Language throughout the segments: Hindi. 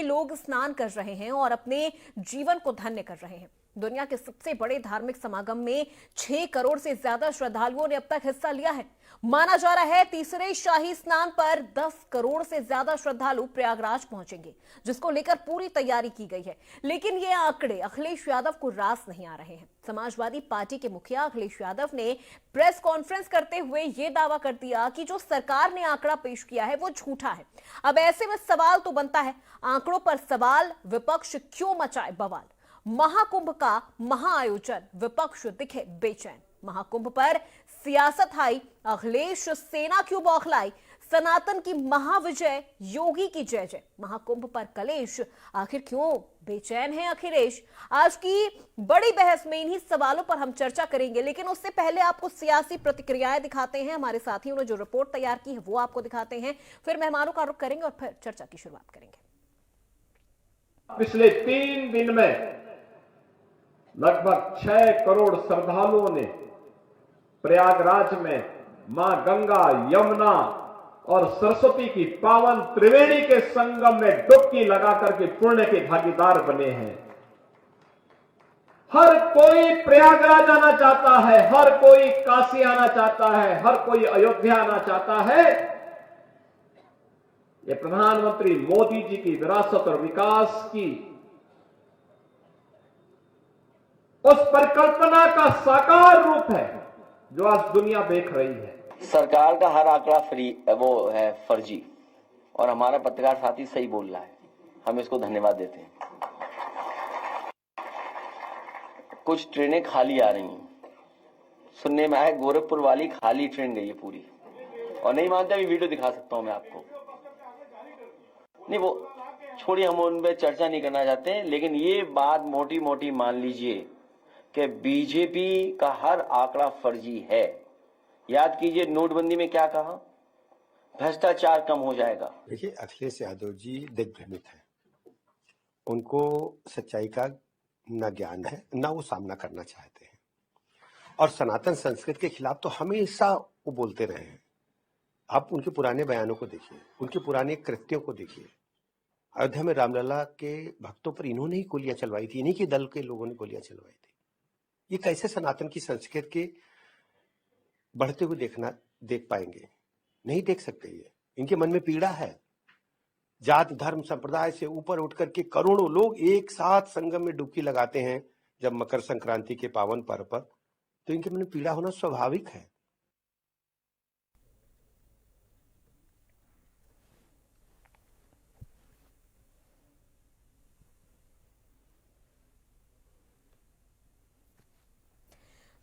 लोग स्नान कर रहे हैं और अपने जीवन को धन्य कर रहे हैं। दुनिया के सबसे बड़े धार्मिक समागम में 6 करोड़ से ज्यादा श्रद्धालुओं ने अब तक हिस्सा लिया है। माना जा रहा है तीसरे शाही स्नान पर 10 करोड़ से ज्यादा श्रद्धालु प्रयागराज पहुंचेंगे, जिसको लेकर पूरी तैयारी की गई है। लेकिन ये आंकड़े अखिलेश यादव को रास नहीं आ रहे हैं। समाजवादी पार्टी के मुखिया अखिलेश यादव ने प्रेस कॉन्फ्रेंस करते हुए यह दावा कर दिया कि जो सरकार ने आंकड़ा पेश किया है वो झूठा है। अब ऐसे में सवाल तो बनता है, आंकड़ों पर सवाल, विपक्ष क्यों मचाए बवाल? महाकुंभ का महाआयोजन, विपक्ष दिखे बेचैन। महाकुंभ पर सियासत हाई, अखिलेश सेना क्यों बौखलाई? सनातन की महाविजय, योगी की जय जय। महाकुंभ पर कलेश, आखिर क्यों बेचैन है अखिलेश? आज की बड़ी बहस में इन्हीं सवालों पर हम चर्चा करेंगे, लेकिन उससे पहले आपको सियासी प्रतिक्रियाएं दिखाते हैं। हमारे साथियों ने जो रिपोर्ट तैयार की है वो आपको दिखाते हैं, फिर मेहमानों का रुख करेंगे और फिर चर्चा की शुरुआत करेंगे। पिछले 3 दिन में लगभग 6 करोड़ श्रद्धालुओं ने प्रयागराज में मां गंगा, यमुना और सरस्वती की पावन त्रिवेणी के संगम में डुबकी लगाकर के पुण्य के भागीदार बने हैं। हर कोई प्रयागराज आना चाहता है, हर कोई काशी आना चाहता है, हर कोई अयोध्या आना चाहता है। ये प्रधानमंत्री मोदी जी की विरासत और विकास की उस परिकल्पना का साकार रूप है जो आज दुनिया देख रही है। सरकार का हर आंकड़ा वो है फर्जी, और हमारा पत्रकार साथी सही बोल रहा है, हम इसको धन्यवाद देते हैं। कुछ ट्रेनें खाली आ रही हैं, सुनने में आया गोरखपुर वाली खाली ट्रेन गई है पूरी, और नहीं मानते अभी वीडियो दिखा सकता हूं मैं आपको। नहीं वो छोड़िए, हम उन पर चर्चा नहीं करना चाहते हैं, लेकिन ये बात मोटी मोटी मान लीजिए कि बीजेपी का हर आंकड़ा फर्जी है। याद कीजिए नोटबंदी में क्या कहा, भ्रष्टाचार कम हो जाएगा। देखिए, अखिलेश यादव जी दिग्भ्रमित है, उनको सच्चाई का न ज्ञान है, न वो सामना करना चाहते हैं, और सनातन संस्कृति के खिलाफ तो हमेशा वो बोलते रहे हैं। आप उनके पुराने बयानों को देखिए, उनके पुराने कृत्यों को देखिए। अयोध्या में रामलला के भक्तों पर इन्होंने ही गोलियां चलवाई थी, इन्हीं के दल के लोगों ने गोलियां चलवाई थी। ये कैसे सनातन की संस्कृति के बढ़ते हुए देख पाएंगे? नहीं देख सकते। ये इनके मन में पीड़ा है। जात धर्म संप्रदाय से ऊपर उठकर के करोड़ों लोग एक साथ संगम में डुबकी लगाते हैं जब मकर संक्रांति के पावन पर्व पर, तो इनके मन में पीड़ा होना स्वाभाविक है।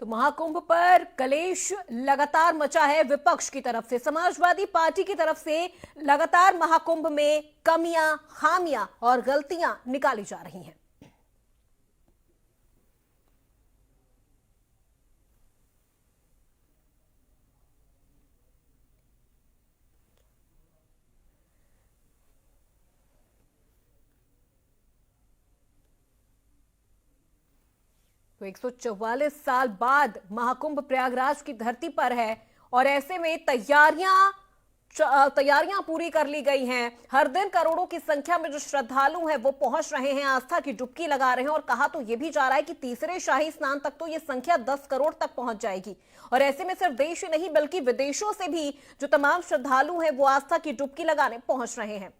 तो महाकुंभ पर कलेश लगातार मचा है विपक्ष की तरफ से। समाजवादी पार्टी की तरफ से लगातार महाकुंभ में कमियां, खामियां और गलतियां निकाली जा रही हैं। तो 144 साल बाद महाकुंभ प्रयागराज की धरती पर है, और ऐसे में तैयारियां पूरी कर ली गई हैं। हर दिन करोड़ों की संख्या में जो श्रद्धालु हैं वो पहुंच रहे हैं, आस्था की डुबकी लगा रहे हैं, और कहा तो ये भी जा रहा है कि तीसरे शाही स्नान तक तो ये संख्या 10 करोड़ तक पहुंच जाएगी। और ऐसे में सिर्फ देश ही नहीं बल्कि विदेशों से भी जो तमाम श्रद्धालु हैं वो आस्था की डुबकी लगाने पहुंच रहे हैं।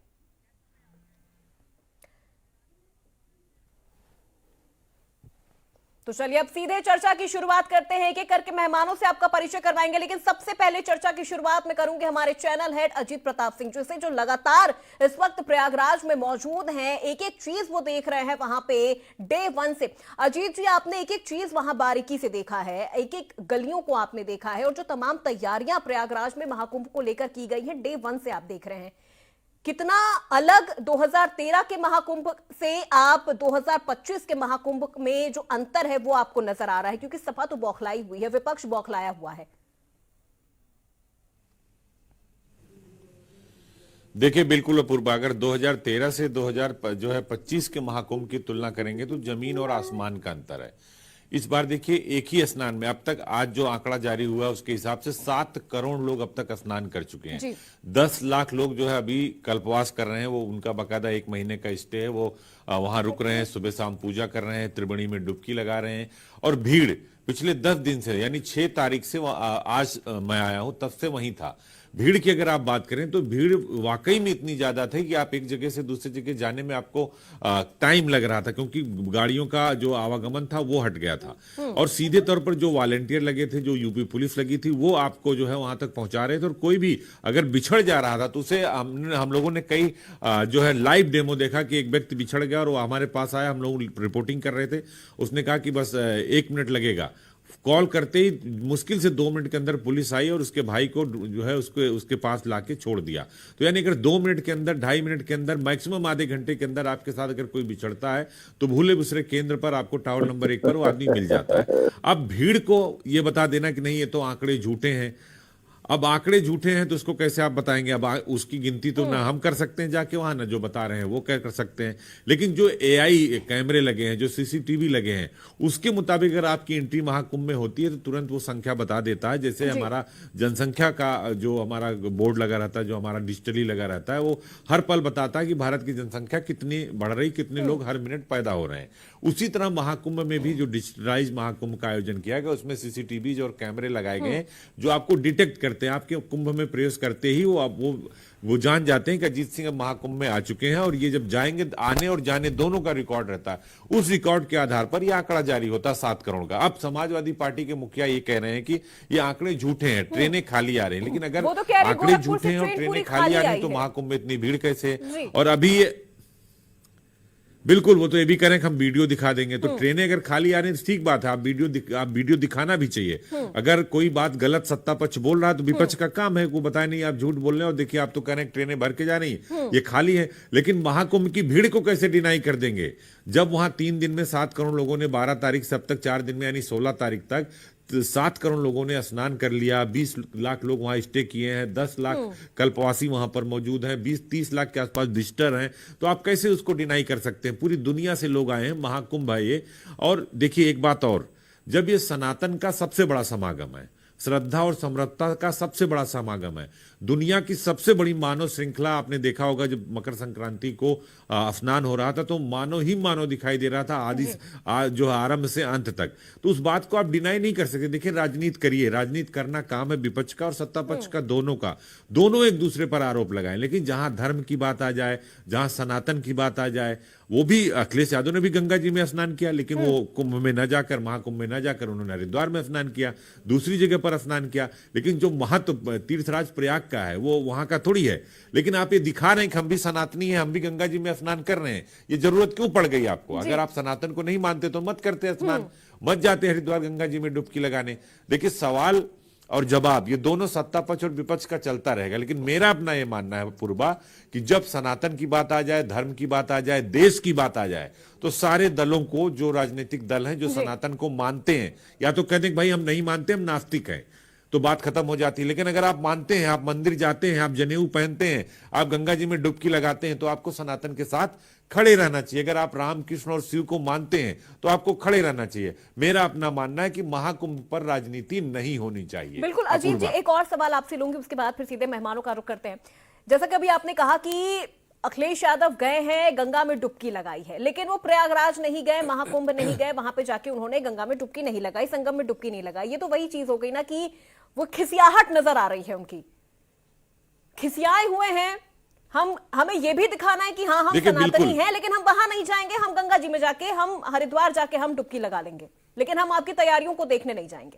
तो चलिए अब सीधे चर्चा की शुरुआत करते हैं। एक एक करके मेहमानों से आपका परिचय करवाएंगे, लेकिन सबसे पहले चर्चा की शुरुआत में करूंगी हमारे चैनल हेड अजीत प्रताप सिंह जी, जो लगातार इस वक्त प्रयागराज में मौजूद हैं। एक एक चीज वो देख रहे हैं वहां पे डे 1 से। अजीत जी, आपने एक एक चीज वहां बारीकी से देखा है, एक एक गलियों को आपने देखा है, और जो तमाम तैयारियां प्रयागराज में महाकुंभ को लेकर की गई है डे 1 से आप देख रहे हैं। कितना अलग 2013 के महाकुंभ से आप 2025 के महाकुंभ में जो अंतर है वो आपको नजर आ रहा है? क्योंकि सपा तो बौखलाई हुई है, विपक्ष बौखलाया हुआ है। देखिए बिल्कुल अपूर्व, अगर 2013 से 2025 के महाकुंभ की तुलना करेंगे तो जमीन और आसमान का अंतर है। इस बार देखिए एक ही स्नान में अब तक आज जो आंकड़ा जारी हुआ उसके हिसाब से 7 करोड़ लोग अब तक स्नान कर चुके हैं। जी। 10 लाख लोग जो है अभी कल्पवास कर रहे हैं, वो उनका बकायदा 1 महीने का स्टे है, वो वहां रुक रहे हैं, सुबह शाम पूजा कर रहे हैं, त्रिवेणी में डुबकी लगा रहे हैं। और भीड़ पिछले 10 दिन से यानी 6 तारीख से आज मैं आया हूं तब से वहीं था। भीड़ की अगर आप बात करें तो भीड़ वाकई में इतनी ज्यादा थी कि आप एक जगह से दूसरी जगह जाने में आपको टाइम लग रहा था, क्योंकि गाड़ियों का जो आवागमन था वो हट गया था। और सीधे तौर पर जो वॉलेंटियर लगे थे, जो यूपी पुलिस लगी थी, वो आपको जो है वहां तक पहुंचा रहे थे। और कोई भी अगर बिछड़ जा रहा था तो उसे हम लोगों ने कई जो है लाइव डेमो देखा कि एक व्यक्ति बिछड़ गया और वो हमारे पास आया, हम लोग रिपोर्टिंग कर रहे थे, उसने कहा कि बस 1 मिनट लगेगा। कॉल करते ही मुश्किल से 2 मिनट के अंदर पुलिस आई और उसके भाई को जो है उसके पास लाके छोड़ दिया। तो यानी अगर 2 मिनट के अंदर, 2.5 मिनट के अंदर, मैक्सिमम आधे घंटे के अंदर आपके साथ अगर कोई बिछड़ता है तो भूले बिसरे केंद्र पर आपको टावर नंबर 1 पर वो आदमी मिल जाता है। अब भीड़ को ये बता देना कि नहीं ये तो आंकड़े झूठे हैं, अब आंकड़े झूठे हैं तो उसको कैसे आप बताएंगे? अब उसकी गिनती तो ना हम कर सकते हैं जाके वहां, ना जो बता रहे हैं वो क्या कर सकते हैं। लेकिन जो एआई कैमरे लगे हैं, जो सीसीटीवी लगे हैं, उसके मुताबिक अगर आपकी एंट्री महाकुंभ में होती है तो तुरंत वो संख्या बता देता है। जैसे हमारा जनसंख्या का जो हमारा बोर्ड लगा रहता है, जो हमारा डिजिटली लगा रहता है, वो हर पल बताता है कि भारत की जनसंख्या कितनी बढ़ रही, कितने लोग हर मिनट पैदा हो रहे हैं। उसी तरह महाकुंभ में भी जो डिजिटलाइज महाकुंभ का आयोजन किया गया उसमें सीसीटीवी और कैमरे लगाए गए हैं जो आपको डिटेक्ट करते हैं। आपके कुंभ में प्रवेश करते ही वो जान जाते हैं कि अजीत सिंह अब महाकुंभ में आ चुके हैं, और ये जब जाएंगे आने और जाने दोनों का रिकॉर्ड रहता है। उस रिकॉर्ड के आधार पर यह आंकड़ा जारी होता है 7 करोड़ का। अब समाजवादी पार्टी के मुखिया ये कह रहे हैं कि ये आंकड़े झूठे हैं, ट्रेनें खाली आ रही हैं। लेकिन अगर आंकड़े झूठे हैं और ट्रेनें खाली आ रही हैं तो महाकुंभ में इतनी भीड़ कैसे? और अभी बिल्कुल वो तो ये भी करें कि हम वीडियो दिखा देंगे, तो ट्रेनें अगर खाली आ रही है तो ठीक बात है, आप वीडियो दिखाना भी चाहिए। अगर कोई बात गलत सत्ता पक्ष बोल रहा है तो विपक्ष का काम है वो बताए नहीं आप झूठ बोल रहे हैं और देखिए आप तो कह रहे हैं ट्रेनें भर के जा रही हैं, ये खाली है। लेकिन महाकुंभ की भीड़ को कैसे डिनाई कर देंगे जब वहां 3 दिन में 7 करोड़ लोगों ने 12 तारीख से अब तक 4 दिन में यानी 16 तारीख तक 7 करोड़ लोगों ने स्नान कर लिया, 20 लाख लोग वहां स्टे किए हैं, 10 लाख कल्पवासी वहां पर मौजूद हैं, 20-30 लाख के आसपास विजिटर हैं। तो आप कैसे उसको डिनाई कर सकते हैं? पूरी दुनिया से लोग आए हैं, महाकुंभ है ये। और देखिए एक बात और, जब ये सनातन का सबसे बड़ा समागम है, श्रद्धा और समृद्धता का सबसे बड़ा समागम है, दुनिया की सबसे बड़ी मानव श्रृंखला, आपने देखा होगा जब मकर संक्रांति को स्नान हो रहा था तो मानव ही मानव दिखाई दे रहा था आदि जो आरंभ से अंत तक। तो उस बात को आप डिनाई नहीं कर सकते। देखिए राजनीति करिए, राजनीति करना काम है विपक्ष का और सत्ता पक्ष का, दोनों का। दोनों एक दूसरे पर आरोप लगाएं, लेकिन जहां धर्म की बात आ जाए, जहां सनातन की बात आ जाए, वो भी अखिलेश यादव ने भी गंगा जी में स्नान किया, लेकिन वो कुंभ में न जाकर, महाकुंभ में न जाकर उन्होंने हरिद्वार में स्नान किया, दूसरी जगह पर स्नान किया। लेकिन जो महत्व तीर्थराज प्रयाग का है वो वहां का थोड़ी है। लेकिन आप ये दिखा रहे हैं कि हम भी सनातनी हैं, हम भी गंगा जी में स्नान कर रहे हैं। ये जरूरत क्यों पड़ गई आपको? अगर आप सनातन को नहीं मानते तो मत करते स्नान, मत जाते हरिद्वार गंगा जी में डुबकी लगाने। देखिए सवाल और जवाब ये दोनों सत्ता पक्ष और विपक्ष का चलता रहेगा। लेकिन मेरा अपना ये मानना है पूर्वा कि जब सनातन की बात आ जाए, धर्म की बात आ जाए, देश की बात आ जाए, तो सारे दलों को, जो राजनीतिक दल हैं जो सनातन को मानते हैं, या तो कहते हैं भाई हम नहीं मानते, हम नास्तिक हैं, तो बात खत्म हो जाती है। लेकिन अगर आप मानते हैं, आप मंदिर जाते हैं, आप जनेऊ पहनते हैं, आप गंगा जी में डुबकी लगाते हैं, तो आपको सनातन के साथ खड़े रहना चाहिए। अगर आप राम कृष्ण और शिव को मानते हैं तो आपको खड़े रहना चाहिए। मेरा अपना मानना है कि महाकुंभ पर राजनीति नहीं होनी चाहिए। बिल्कुल। अजीत जी एक और सवाल आपसे लूंगी, उसके बाद फिर सीधे मेहमानों का रुख करते हैं। जैसा कि अभी आपने कहा कि अखिलेश यादव गए हैं, गंगा में डुबकी लगाई है, लेकिन वो प्रयागराज नहीं गए, महाकुंभ नहीं गए, वहां पे जाके उन्होंने गंगा में डुबकी नहीं लगाई, संगम में डुबकी नहीं लगाई। ये तो वही चीज हो गई ना कि वो खिसियाहट नजर आ रही है उनकी, खिसियाए हुए हैं। हमें ये भी दिखाना है कि हाँ हम सनातनी हैं, लेकिन हम वहां नहीं जाएंगे, हम गंगा जी में जाके, हम हरिद्वार जाके हम डुबकी लगा लेंगे, लेकिन हम आपकी तैयारियों को देखने नहीं जाएंगे।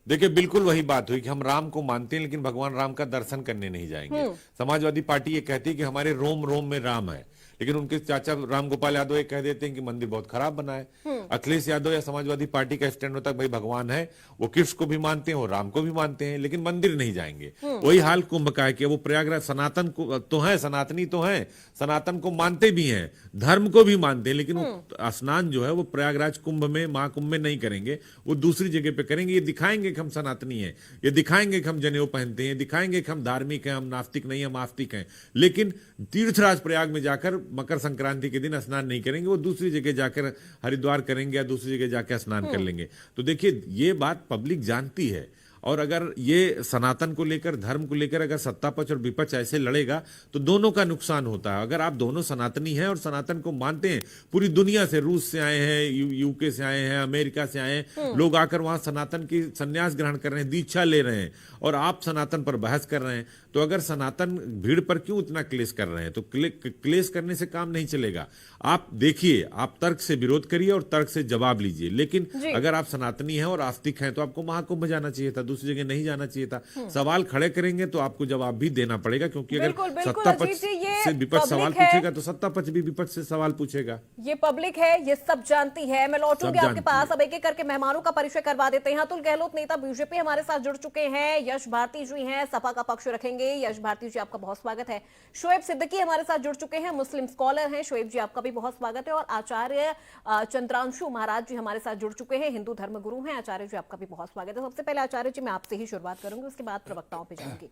देखिए बिल्कुल वही बात हुई कि हम राम को मानते हैं लेकिन भगवान राम का दर्शन करने नहीं जाएंगे। समाजवादी पार्टी ये कहती है कि हमारे रोम रोम में राम है, लेकिन उनके चाचा राम गोपाल यादव ये कह देते हैं कि मंदिर बहुत खराब बना है। अखिलेश यादव या समाजवादी पार्टी का स्टैंड होता है भाई भगवान है, वो कृष्ण को भी मानते हैं और राम को भी मानते हैं, लेकिन मंदिर नहीं जाएंगे। वही हाल कुंभ का है कि वो प्रयागराज सनातन को तो है, सनातनी तो है, सनातन को मानते भी हैं, धर्म को भी मानते हैं, लेकिन वो स्नान जो है वो प्रयागराज कुंभ में, महाकुंभ में नहीं करेंगे, वो दूसरी जगह पे करेंगे। ये दिखाएंगे कि हम सनातनी हैं, ये दिखाएंगे कि हम जनेऊ पहनते हैं, दिखाएंगे कि हम धार्मिक हैं, हम नास्तिक नहीं, हम आस्तिक हैं, लेकिन तीर्थराज प्रयाग में जाकर मकर संक्रांति के दिन स्नान नहीं करेंगे, वो दूसरी जगह जाकर हरिद्वार करेंगे या दूसरी जगह जाकर स्नान कर लेंगे। तो देखिए ये बात पब्लिक जानती है, और अगर ये सनातन को लेकर, धर्म को लेकर अगर सत्ता पक्ष और विपक्ष ऐसे लड़ेगा तो दोनों का नुकसान होता है। अगर आप दोनों सनातनी हैं और सनातन को मानते हैं, पूरी दुनिया से, रूस से आए हैं, यूके से आए हैं, अमेरिका से आए हैं लोग, आकर वहां सनातन की संन्यास ग्रहण कर रहे हैं, दीक्षा ले रहे हैं, और आप सनातन पर बहस कर रहे हैं, तो अगर सनातन भीड़ पर क्यों इतना क्लेश कर रहे हैं? तो क्लेश करने से काम नहीं चलेगा। आप देखिए, आप तर्क से विरोध करिए और तर्क से जवाब लीजिए, लेकिन अगर आप सनातनी हैं और आस्तिक हैं तो आपको महाकुंभ जाना चाहिए था, दूसरी जगह नहीं जाना चाहिए था। सवाल खड़े करेंगे तो आपको जवाब भी देना पड़ेगा, क्योंकि अगर सत्ता पक्ष से विपक्ष सवाल पूछेगा तो सत्ता पक्ष भी विपक्ष से सवाल पूछेगा। ये पब्लिक है, ये सब जानती है। मैं लौटूंगी आपके पास, अब एक एक करके मेहमानों का परिचय करवा देते हैं। अतुल गहलोत नेता बीजेपी हमारे साथ जुड़ चुके हैं, यश भारती जी हैं, सपा का पक्ष रखेंगे। यश भारती जी आपका बहुत स्वागत है। शोएब सिद्दीकी हमारे साथ जुड़ चुके हैं, मुस्लिम स्कॉलर हैं। शोएब जी आपका भी बहुत स्वागत है। और आचार्य चंद्रांशु महाराज जी हमारे साथ जुड़ चुके हैं, हिंदू धर्म गुरु हैं। आचार्य जी आपका भी बहुत स्वागत है। सबसे पहले आचार्य जी मैं आपसे ही शुरुआत करूंगी, उसके बाद प्रवक्ताओं पे जाऊंगी।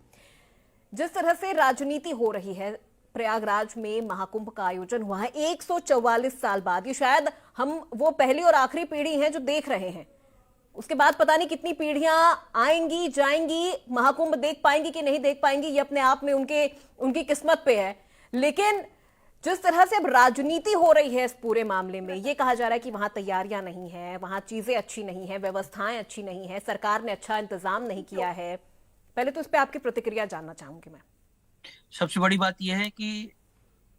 जिस तरह से राजनीति हो रही है, प्रयागराज में महाकुंभ का आयोजन हुआ है 144 साल बाद। ये शायद हम वो पहली और आखिरी पीढ़ी हैं जो देख रहे हैं, उसके बाद पता नहीं कितनी पीढ़ियां आएंगी जाएंगी, महाकुंभ देख पाएंगी कि नहीं देख पाएंगी, ये अपने आप में उनकी किस्मत पे है। लेकिन जिस तरह से अब राजनीति हो रही है इस पूरे मामले में, ये कहा जा रहा है कि वहां तैयारियां नहीं है, वहां चीजें अच्छी नहीं है, व्यवस्थाएं अच्छी नहीं है, सरकार ने अच्छा इंतजाम नहीं किया है। पहले तो इस पे आपकी प्रतिक्रिया जानना चाहूंगी मैं। सबसे बड़ी बात यह है कि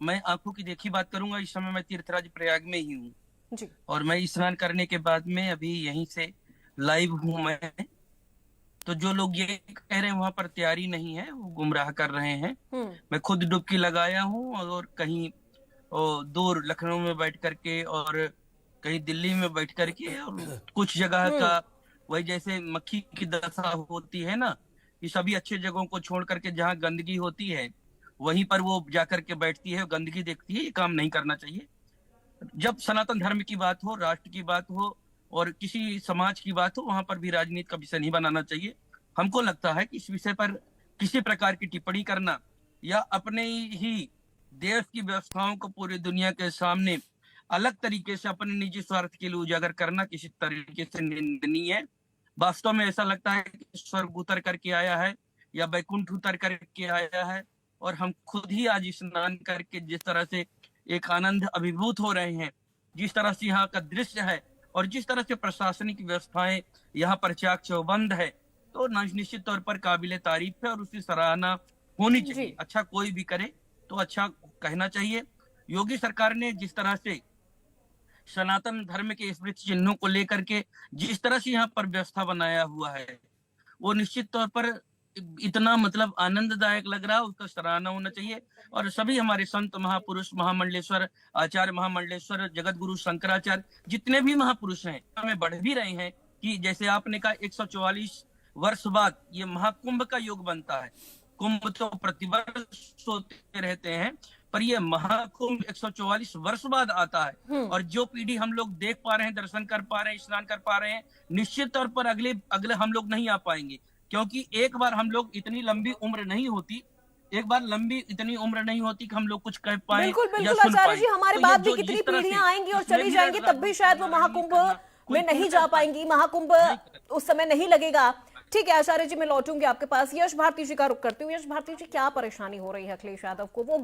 मैं आंखों की देखी बात करूंगा। इस समय मैं तीर्थराज प्रयाग में ही हूँ जी। और मैं स्नान करने के बाद में अभी यहीं से लाइव हूँ मैं। तो जो लोग ये कह रहे हैं वहां पर तैयारी नहीं है, वो गुमराह कर रहे हैं। मैं खुद डुबकी लगाया हूँ, और कहीं दूर लखनऊ में बैठ करके और कहीं दिल्ली में बैठ करके, और कुछ जगह का वही जैसे मक्खी की दशा होती है ना, ये सभी अच्छे जगहों को छोड़ करके जहाँ गंदगी होती है वहीं पर वो जाकर के बैठती है, गंदगी देखती है। ये काम नहीं करना चाहिए। जब सनातन धर्म की बात हो, राष्ट्र की बात हो और किसी समाज की बात हो, वहां पर भी राजनीति का विषय नहीं बनाना चाहिए। हमको लगता है कि इस विषय पर किसी प्रकार की टिप्पणी करना या अपने ही देश की व्यवस्थाओं को पूरी दुनिया के सामने अलग तरीके से अपने निजी स्वार्थ के लिए उजागर करना किसी तरीके से निंदनीय है। वास्तव में ऐसा लगता है कि स्वर्ग उतर करके आया है या बैकुंठ उतर करके आया है, और हम खुद ही आज स्नान करके जिस तरह से एक आनंद अभिभूत हो रहे हैं, जिस तरह से यहाँ का दृश्य है और जिस तरह से प्रशासनिक व्यवस्थाएं यहाँ पर चाक चौबंद है, तो निश्चित तौर पर काबिले तारीफ है और उसकी सराहना होनी चाहिए। अच्छा कोई भी करे तो अच्छा कहना चाहिए। योगी सरकार ने जिस तरह से सनातन धर्म के स्मृति चिन्हों को लेकर के जिस तरह से यहाँ पर व्यवस्था बनाया हुआ है, वो निश्चित तौर पर इतना मतलब आनंददायक लग रहा है, उसका सराहना होना चाहिए। और सभी हमारे संत महापुरुष, महामंडलेश्वर आचार्य, महामंडलेश्वर जगत गुरु शंकराचार्य, जितने भी महापुरुष हैं, हमें बढ़ भी रहे हैं कि जैसे आपने कहा 144 वर्ष बाद ये महाकुंभ का योग बनता है। कुंभ तो प्रतिवर्ष होते रहते हैं, पर ये महाकुंभ 144 वर्ष बाद आता है। और जो पीढ़ी हम लोग देख पा रहे हैं, दर्शन कर पा रहे हैं, स्नान कर पा रहे हैं, निश्चित तौर पर अगले हम लोग नहीं आ पाएंगे, क्योंकि एक बार हम लोग इतनी लंबी उम्र नहीं होती, एक बार लंबी इतनी उम्र नहीं होती कि हम लोग कुछ कह पाए। बिल्कुल बिल्कुल आचार्य जी, हमारे बाद भी कितनी पीढ़ियां आएंगी और चली जाएंगी, तब भी शायद वो महाकुंभ में नहीं जा पाएंगी, महाकुंभ उस समय नहीं लगेगा। ठीक है आचार्य जी, मैं लौटूंगी आपके पास। यश भारती जी का रुख करती हूँ। यश भारती जी, क्या परेशानी हो रही है अखिलेश यादव को? वो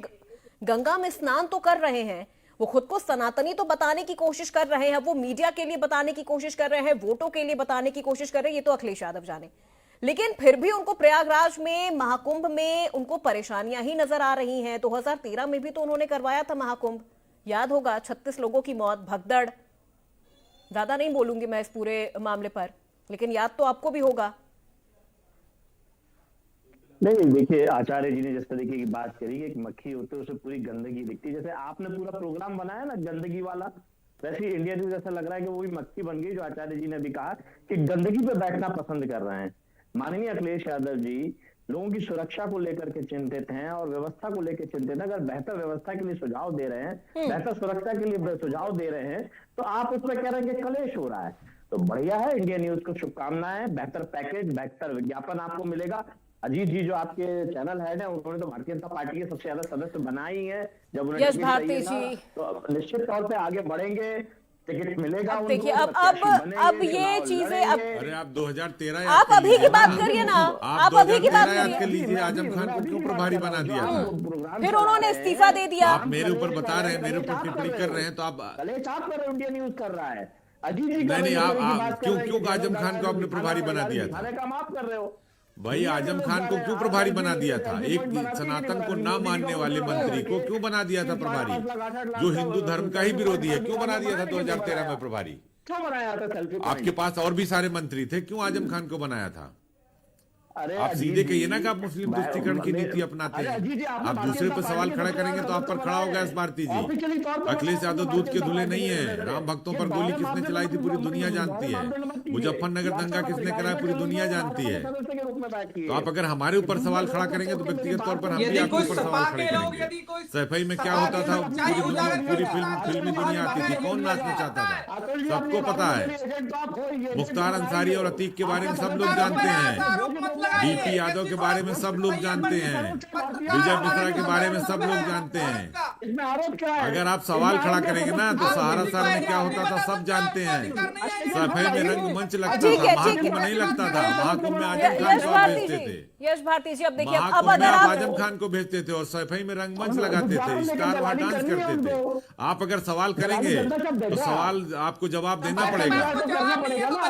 गंगा में स्नान तो कर रहे हैं, वो खुद को सनातनी तो बताने की कोशिश कर रहे हैं, वो मीडिया के लिए बताने की कोशिश कर रहे हैं, वोटों के लिए बताने की कोशिश कर रहे हैं, ये तो अखिलेश यादव जाने, लेकिन फिर भी उनको प्रयागराज में महाकुंभ में उनको परेशानियां ही नजर आ रही हैं। 2013 में भी तो उन्होंने करवाया था महाकुंभ, याद होगा, 36 लोगों की मौत, भगदड़। ज्यादा नहीं बोलूंगी मैं इस पूरे मामले पर, लेकिन याद तो आपको भी होगा। नहीं देखिए, आचार्य जी ने जिस तरीके की बात करी, एक मक्खी होती है उसे पूरी गंदगी दिखती है, जैसे आपने पूरा प्रोग्राम बनाया ना गंदगी वाला, वैसे ही इंडिया न्यूज ऐसा लग रहा है कि वो भी मक्खी बन गई, जो आचार्य जी ने भी कहा कि गंदगी पे बैठना पसंद कर रहे हैं। माननीय अखिलेश यादव जी लोगों की सुरक्षा को लेकर के चिंतित हैं और व्यवस्था को लेकर चिंतित हैं। अगर बेहतर व्यवस्था के लिए सुझाव दे रहे हैं, बेहतर सुरक्षा के लिए सुझाव दे रहे हैं, तो आप उसमें कह रहे हैं कि कलेश हो रहा है। तो बढ़िया है, इंडिया न्यूज को शुभकामनाएं। बेहतर पैकेज, बेहतर विज्ञापन आपको मिलेगा। अजीत जी जो आपके चैनल हेड है, उन्होंने तो भारतीय जनता पार्टी के सबसे ज्यादा सदस्य बनाए ही हैं। जब उन्हें यश टिकट भारती चाहिए था, जी। तो निश्चित तौर पे आगे बढ़ेंगे, टिकट मिलेगा अब उनको, देखिए, अब प्रत्याशी बनेंगे, ये चुनाव चीजें अब लड़ेंगे। अरे आप 2013 याद आप कर अभी की लीजिए बात ना। करिए ना, आप आप अभी की बात 2013 याद कर करिए। लीजिए, आजम खान को क्यों प्रभारी बना दिया था? फिर उन्होंने इस्तीफा दे दिया। आप मेरे ऊपर बता रहे हैं, मेरे ऊपर टिप्पणी कर रहे हैं, तो आप कलेश आप कर रहे हो, इंडिया न्यूज कर रहा है। अजीत जी नहीं, आप क्यों आजम खान को आपने प्रभारी बना दिया था? काम आप कर रहे हो भाई, आजम खान को क्यों प्रभारी बना दिया था? एक सनातन को ना मानने वाले मंत्री को क्यों बना दिया था प्रभारी, जो हिंदू धर्म का ही विरोधी है? क्यों बना दिया था 2013 में प्रभारी? क्यों बनाया था सेल्फी? आपके पास और भी सारे मंत्री थे, क्यों आजम खान को बनाया था? अरे आप सीधे कहिए ना कि आप मुस्लिम तुष्टीकरण की नीति अपनाते हैं। आप दूसरे पर सवाल खड़ा करेंगे तो आप पर खड़ा होगा यश भारती जी। अखिलेश यादव दूध के धुले नहीं है। राम भक्तों पर गोली किसने चलाई थी पूरी दुनिया जानती है। मुजफ्फरनगर दंगा किसने कराया पूरी दुनिया जानती है। तो आप अगर हमारे ऊपर सवाल खड़ा करेंगे तो व्यक्तिगत तौर पर हम भी आपके ऊपर सवाल खड़े करेंगे। सफाई में क्या होता था, पूरी फिल्मी दुनिया आती थी, कौन नाचना चाहता था, सबको पता है। मुख्तार अंसारी और अतीक के बारे में सब लोग जानते हैं। डीपी यादव के बारे में सब लोग जानते हैं। विजय मिश्रा के बारे में सब लोग जानते हैं। अगर आप सवाल खड़ा करेंगे ना तो सहारा सर में क्या होता था सब जानते हैं। सफाई में रंगमंच लगता था, महाकुंभ नहीं लगता था। महाकुंभ में आजम खान को आप भेजते थे। यश भारती जी, अब देखिए, अब महाकुंभ अगर में आप आप आजम खान को भेजते थे और सफाई में रंगमंच लगाते थे, स्टार वहां डांस करते थे। आप अगर सवाल करेंगे तो सवाल आपको जवाब देना पड़ेगा।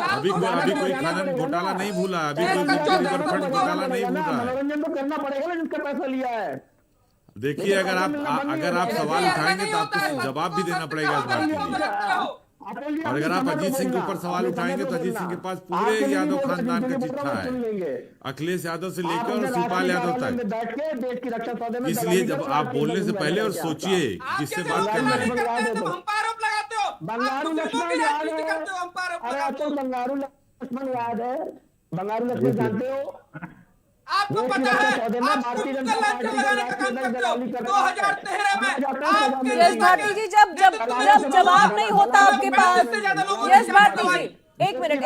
अभी कोई खनन घोटाला नहीं भूला, अभी कोई रिवरफ्रंट घोटाला नहीं भूल रहा है। मनोरंजन तो करना पड़ेगा ना जिसका पैसा लिया है। देखिए, अगर आप सवाल उठाएंगे तो आपको जवाब भी देना पड़ेगा इस बात के लिए। और अगर आप अजीत सिंह के ऊपर सवाल उठाएंगे तो अजीत सिंह के पास पूरे यादव खानदान का चिट्ठा है, अखिलेश यादव से लेकर और शिवपाल यादव तक। इसलिए जब आप बोलने से पहले और सोचिए किससे बात करना है। बंगारू लक्ष्मण याद है? अरे आपको बंगारू लक्ष्मण याद है? बंगारू लक्ष्मण जानते हो? आपको पता है, भारतीय जनता पार्टी का राष्ट्रीय दल दलाली कर 2013 में यश भारती जी, जब जवाब नहीं होता आपके पास, यश भारती जी एक मिनट,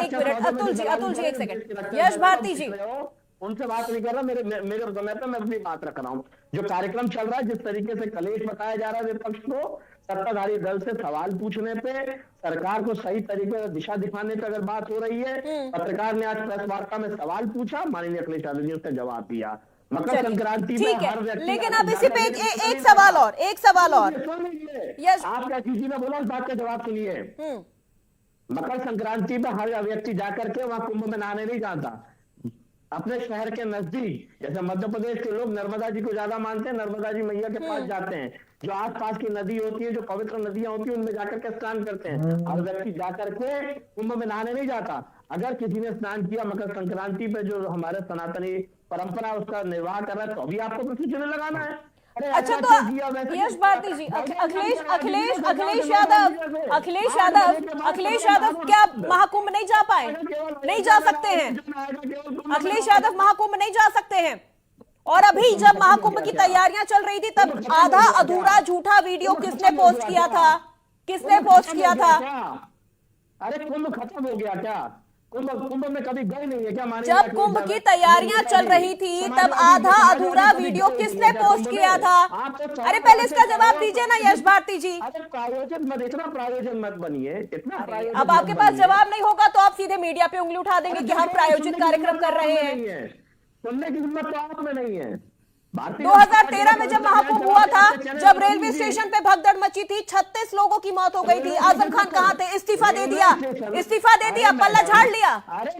अतुल जी एक सेकंड। यश भारती जी, उनसे बात नहीं कर रहा, मेरे समय पे मैं अपनी बात रख रहा हूँ। जो कार्यक्रम चल रहा है, जिस तरीके से कलेश बताया जा रहा है विपक्ष को, सत्ताधारी दल से सवाल पूछने पे, सरकार को सही तरीके से दिशा दिखाने पे अगर बात हो रही है, पत्रकार ने आज प्रेस वार्ता में सवाल पूछा, माननीय अखिलेश यादव जी उसका जवाब दिया। मकर संक्रांति में हर व्यक्ति, लेकिन अब इसी पे एक सवाल और यस, आप क्या किसी ने बोला, उस बात का जवाब सुनिए। मकर संक्रांति में हर व्यक्ति जाकर के वहां कुंभ में नहाने नहीं जाता। अपने शहर के नजदीक, जैसे मध्य प्रदेश के लोग नर्मदा जी को ज्यादा मानते हैं, नर्मदा जी मैया के पास जाते हैं। जो आसपास की नदी होती है, जो पवित्र नदियां होती है, उनमें जाकर के स्नान करते हैं। हर व्यक्ति जाकर के कुंभ में नहाने नहीं जाता। अगर किसी ने स्नान किया मकर संक्रांति पे, जो हमारे सनातनी परंपरा उसका निर्वाह कर रहा है, तो अभी आपको पृथ्वी चिन्ह लगाना है। अच्छा, तो यश भारती जी, अखिलेश यादव क्या महाकुंभ नहीं जा पाए? नहीं जा सकते हैं अखिलेश यादव, महाकुंभ नहीं जा सकते हैं। और अभी जब महाकुंभ की तैयारियां चल रही थी, तब आधा अधूरा झूठा वीडियो किसने पोस्ट किया था? अरे कुंभ खत्म हो गया क्या? कुंभ में कभी गए नहीं है क्या? जब कुंभ की तैयारियां चल रही थी, तब आधा अधूरा वीडियो किसने पोस्ट किया था? अरे पहले इसका जवाब दीजिए ना यश भारती जी। अरे इतना प्रायोजन मत बनिए, अब आपके पास जवाब नहीं होगा तो आप सीधे मीडिया पे उंगली उठा देंगे कि हम प्रायोजित कार्यक्रम कर रहे हैं। सुनने की हिम्मत तो आप में नहीं है। 2013 में जब महाकुंभ हुआ था, जब रेलवे स्टेशन पे भगदड़ मची थी, 36 लोगों की मौत हो गई थी। आजम खान कहाँ थे? इस्तीफा दे दिया, पल्ला झाड़ लिया,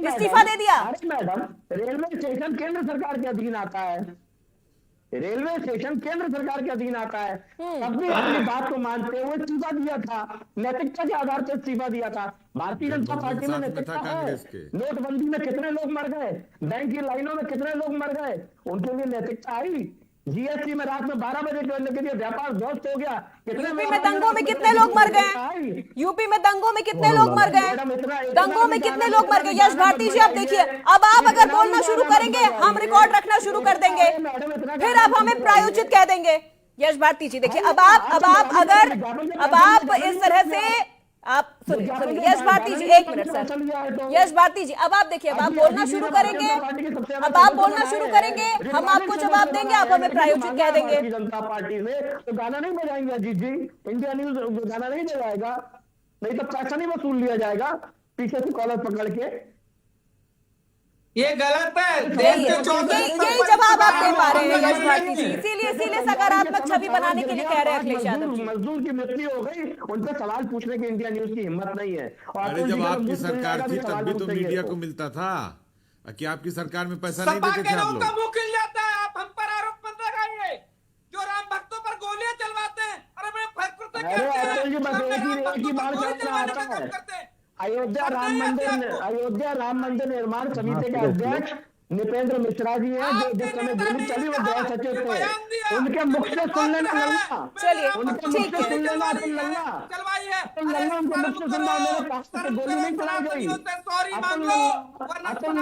इस्तीफा दे दिया। अरे मैडम, रेलवे स्टेशन केंद्र सरकार के अधीन आता है। रेलवे स्टेशन केंद्र सरकार के अधीन आता है। तब भी अपनी बात को मानते हुए इस्तीफा दिया था, नैतिकता के आधार पर इस्तीफा दिया था। भारतीय जनता पार्टी में नैतिकता है। नोटबंदी में कितने लोग मर गए, बैंक की लाइनों में कितने लोग मर गए, उनके लिए नैतिकता आई। जीएसटी में रात में 12 बजे करने के लिए व्यापार ध्वस्त हो गया। यूपी में दंगों में कितने लोग मर गए? यूपी में दंगों में कितने लोग मर गए? दंगों में कितने लोग मर गए? यश भारती जी आप देखिए, अब आप अगर बोलना शुरू करेंगे हम रिकॉर्ड रखना शुरू कर देंगे, फिर आप हमें प्रायोजित कह देंगे। यश भारती जी देखिए, अब आप इस तरह से आप सुनिए यश भारती जी, एक मिनट सर, यश भारती जी अब आप देखिए, अब आप बोलना शुरू करेंगे, अब आप बोलना शुरू करेंगे, हम आपको जवाब देंगे, आप हमें प्रायोजित कह देंगे। भारतीय जनता पार्टी से तो गाना नहीं बजाएंगे अजीत जी, इंडिया न्यूज गाना नहीं बजाएगा, नहीं तो पैसा नहीं वसूल लिया जाएगा पीछे से कॉलर पकड़ के। ये गलत है। यही जवाब आप दे पा रहे हैं यश भारती जी, इसीलिए सकारात्मक छवि बनाने के लिए कह रहे हैं अखिलेश यादव जी। मजदूर की मृत्यु हो गई, उन पर सवाल पूछने की इंडिया न्यूज की हिम्मत नहीं है। अरे जब आपकी सरकार थी तब भी तो मीडिया को मिलता था, कि आपकी सरकार में पैसा नहीं देते थे आप लोग। मुंह खिल जाता है, आप हम पर आरोप मत लगाइए, जो राम भक्तों पर गोलियां चलवाते हैं। अयोध्या राम मंदिर निर्माण समिति के अध्यक्ष निपेंद्र मिश्रा जी हैं, जो जिस समय गोली चली वो गृह सचिव थे, उनके मुख से सुन लेना लल्ला, चलिए उनके मुख से सुन लेना अतुल लल्ला, उनके मुख से सुनना, मेरे पास से गोली नहीं चलाई गई। अतुल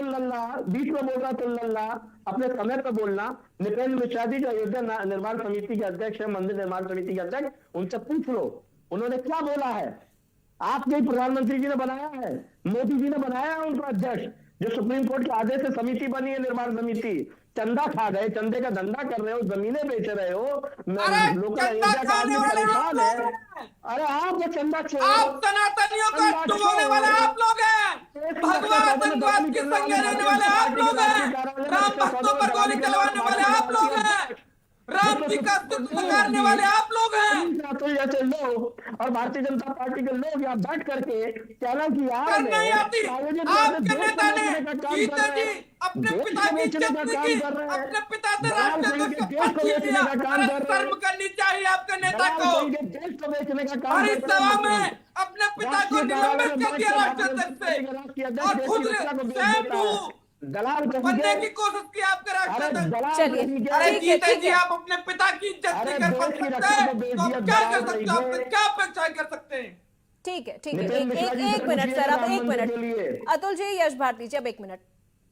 लल्ला बीच में बोल रहा अतुल लल्ला, अपने समय पर बोलना। निपेंद्र मिश्रा जी जो अयोध्या निर्माण समिति के अध्यक्ष है, मंदिर निर्माण समिति के अध्यक्ष, उनसे पूछ लो उन्होंने क्या बोला है। आपके प्रधानमंत्री जी ने बनाया है, मोदी जी ने बनाया है उनको अध्यक्ष, जो सुप्रीम कोर्ट के आदेश से समिति बनी है निर्माण समिति। चंदा खा गए, चंदे का धंधा कर रहे हो, जमीनें बेच रहे हो, लोकल अयोध्या का आदमी परेशान है। अरे आप ये चंदा आप सनातनियों को डुबोने वाले आप लोग हैं, भगवान आतंकवाद के संग रहने वाले आप लोग हैं, राम भक्तों पर गोली चलवाने वाले आप लोग हैं, राम जी का पुकारने वाले आप लोग हैं। तो ऐसे लोग और भारतीय जनता पार्टी के लोग यहाँ बैठ करके कहना कि यार नहीं आती, आपके नेता ने गीता जी अपने पिता की इज्जत की, अपने पिता से शर्म करनी चाहिए आपके नेता को। और इस सभा में अपने पिता को निलंबित कर दिया राष्ट्राध्यक्ष से, और खुद स्वयं दलाल बनने की कोशिश की आपके राष्ट्राध्यक्ष। चलिए अरे गीता जी आप अपने पिता की इज्जत नहीं कर सकते, तो क्या कर सकते हो, क्या अपेक्षा कर सकते हैं? ठीक है एक मिनट सर, अब एक मिनट अतुल जी, यश भारती जी अब एक मिनट।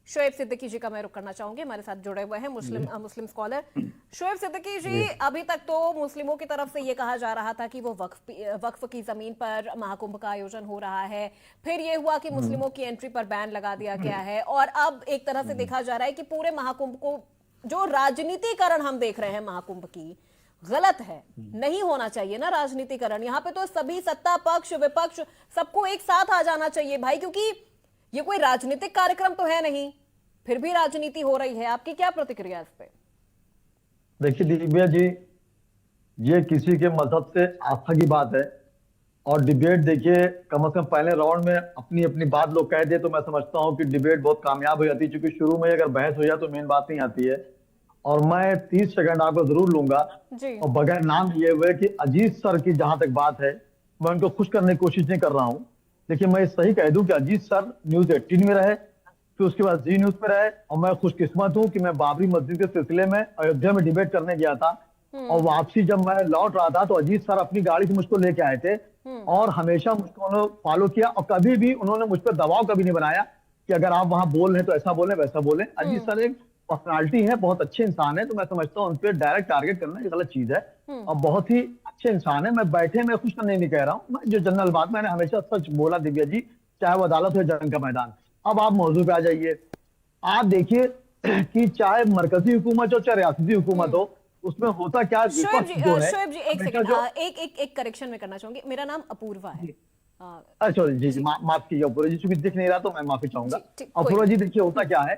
शोएब सिद्दीकी जी का मैं रुख करना चाहूंगी, हमारे साथ जुड़े हुए हैं मुस्लिम स्कॉलर। शोएब सिद्दीकी जी, अभी तक तो मुस्लिमों की तरफ से ये कहा जा रहा था कि वो वक्फ की जमीन पर महाकुंभ का आयोजन हो रहा है, फिर ये हुआ कि मुस्लिमों की एंट्री पर बैन लगा दिया गया है, और अब एक तरह से देखा जा रहा है कि पूरे महाकुंभ को जो राजनीतिकरण हम देख रहे हैं महाकुंभ की, गलत है, नहीं होना चाहिए ना राजनीतिकरण। यहाँ पे तो सभी सत्ता पक्ष विपक्ष सबको एक साथ आ जाना चाहिए भाई, क्योंकि ये कोई राजनीतिक कार्यक्रम तो है नहीं, फिर भी राजनीति हो रही है। आपकी क्या प्रतिक्रिया इस पे? देखिए दिव्या जी, ये किसी के मजहब से आस्था की बात है, और डिबेट देखिए कम से कम पहले राउंड में अपनी अपनी बात लोग कह दे तो मैं समझता हूं कि डिबेट बहुत कामयाब हो जाती है, क्योंकि शुरू में अगर बहस हो जाए तो मेन बात नहीं आती है। और मैं 30 सेकंड आपको जरूर लूंगा, और बगैर नाम लिए हुए कि अजीत सर की जहां तक बात है, मैं उनको खुश करने की कोशिश नहीं कर रहा हूं। देखिए मैं सही कह दूं कि अजीत सर न्यूज 18 में रहे, फिर उसके बाद जी न्यूज पे रहे, और मैं खुशकिस्मत हूं कि मैं बाबरी मस्जिद के सिलसिले में अयोध्या में डिबेट करने गया था, और वापसी जब मैं लौट रहा था तो अजीत सर अपनी गाड़ी से मुझको लेके आए थे, और हमेशा मुझको उन्होंने फॉलो किया, और कभी भी उन्होंने मुझ पर दबाव कभी नहीं बनाया कि अगर आप वहां बोल रहे हैं तो ऐसा बोले वैसा बोले। अजीत सर एक पर्सनालिटी है, बहुत अच्छे इंसान है, तो मैं समझता हूँ उन पर डायरेक्ट टारगेट करना ये गलत चीज है, और बहुत ही अच्छे इंसान है। मैं बैठे मैं खुश करने नहीं कह रहा हूँ, जो जनरल बात मैंने हमेशा सच बोला दिव्या जी, चाहे वो अदालत हो जंग का मैदान। अब आप मौजू पे आ जाइए, आप देखिए कि चाहे मरकजी हुकूमत हो चाहे रियासती हुकूमत हो, उसमें होता क्या शोएब जी एक सेकंड, एक करेक्शन में करना चाहूंगी, मेरा नाम अपूर्वा है। अच्छा जी माफ कीजिए अपूर्वा जी, चूंकि दिख नहीं रहा तो मैं माफी चाहूंगा। अपूर्वा जी देखिए होता क्या है,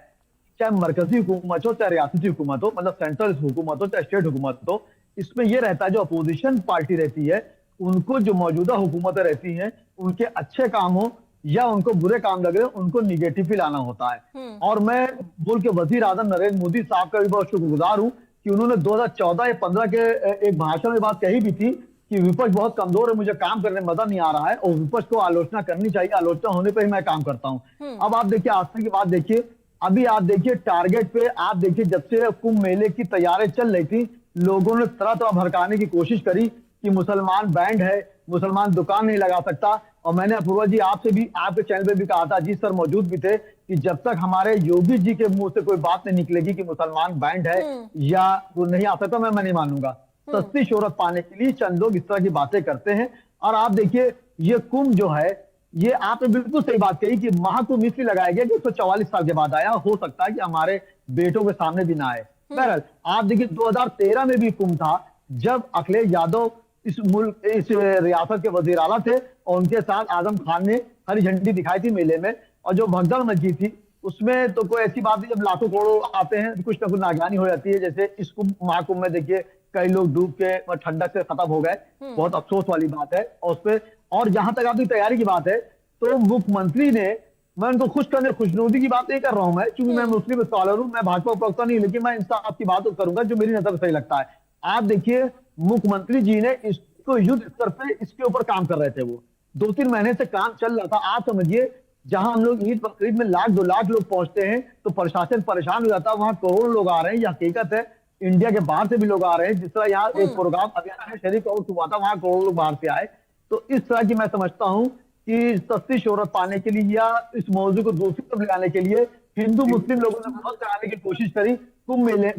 चाहे मरकजी हुकूमत हो चाहे रियासती हुकूमत हो, मतलब सेंट्रल हुकूमत हो चाहे स्टेट हुकूमत हो, इसमें यह रहता है जो अपोजिशन पार्टी रहती है उनको जो मौजूदा हुकूमतें रहती हैं उनके अच्छे काम हो या उनको बुरे काम लग रहे हैं उनको निगेटिव ही लाना होता है। और मैं मुल्क के वजीर आजम नरेंद्र मोदी साहब का भी बहुत शुक्रगुजार हूं कि उन्होंने 2014 या 15 के एक भाषण में बात कही भी थी कि विपक्ष बहुत कमजोर है, मुझे काम करने में मजा नहीं आ रहा है, और विपक्ष को आलोचना करनी चाहिए, आलोचना होने पर ही मैं काम करता हूं। अब आप देखिए आस्था की बात देखिए, अभी आप देखिए टारगेट पे, आप देखिए जब से कुंभ मेले की तैयारी चल रही थी, लोगों ने तरह तरह भड़काने की कोशिश करी कि मुसलमान बैंड है, मुसलमान दुकान नहीं लगा सकता। और मैंने अपूर्वा जी आपसे भी, आपके चैनल पे भी कहा था, जी सर मौजूद भी थे, कि जब तक हमारे योगी जी के मुंह से कोई बात नहीं निकलेगी कि मुसलमान बैंड है या वो नहीं आ सकता, मैं नहीं मानूंगा। सस्ती शोहरत पाने के लिए चंद लोग इस तरह की बातें करते हैं। और आप देखिए ये कुंभ जो है, ये आपने बिल्कुल सही बात कही कि महाकुंभ इसलिए लगाया गया कि 144 साल के बाद आया, हो सकता है कि हमारे बेटों के सामने भी ना आए। बहरहाल आप देखिए 2013 में भी कुंभ था, जब अखिलेश यादव इस मुल्क, इस रियासत के वजीर आला थे और उनके साथ आजम खान ने हरी झंडी दिखाई थी मेले में, और जो भगदड़ मची थी उसमें तो कोई ऐसी बात नहीं, जब लाखों करोड़ों आते हैं तो कुछ ना कुछ नाकानी हो जाती है। जैसे इस कुंभ महाकुंभ में देखिए कई लोग डूब के ठंडक से खत्म हो गए, बहुत अफसोस वाली बात है। और उस पर, और जहां तक आपकी तैयारी की बात है, तो मुख्यमंत्री ने, मैं उनको खुश करने, खुशनुदी की बात नहीं कर रहा हूं मैं, क्योंकि मैं मुस्लिम स्कॉलर हूं, मैं भाजपा प्रवक्ता नहीं, लेकिन मैं इंसाफ की बात करूंगा जो मेरी नजर सही लगता है। आप देखिए मुख्यमंत्री जी ने इसको युद्ध स्तर पे इसके ऊपर काम कर रहे थे, वो 2-3 महीने से काम चल रहा था। आप समझिए जहां हम लोग ईद बकरीद में 1-2 लाख लोग पहुंचते हैं तो प्रशासन परेशान हो जाता है, वहां करोड़ों लोग आ रहे हैं, यह हकीकत है। इंडिया के बाहर से भी लोग आ रहे हैं, जिस तरह यहाँ एक प्रोग्राम अभियान शरीफ और हुआ था, वहां करोड़ों लोग बाहर से आए। तो इस तरह की मैं समझता हूं कि सस्ती शोहरत पाने के लिए या इस मौजू को दूसरी तरफ ले आने के लिए हिंदू मुस्लिम लोगों ने बहुत कराने की कोशिश करी कुंभ मेले,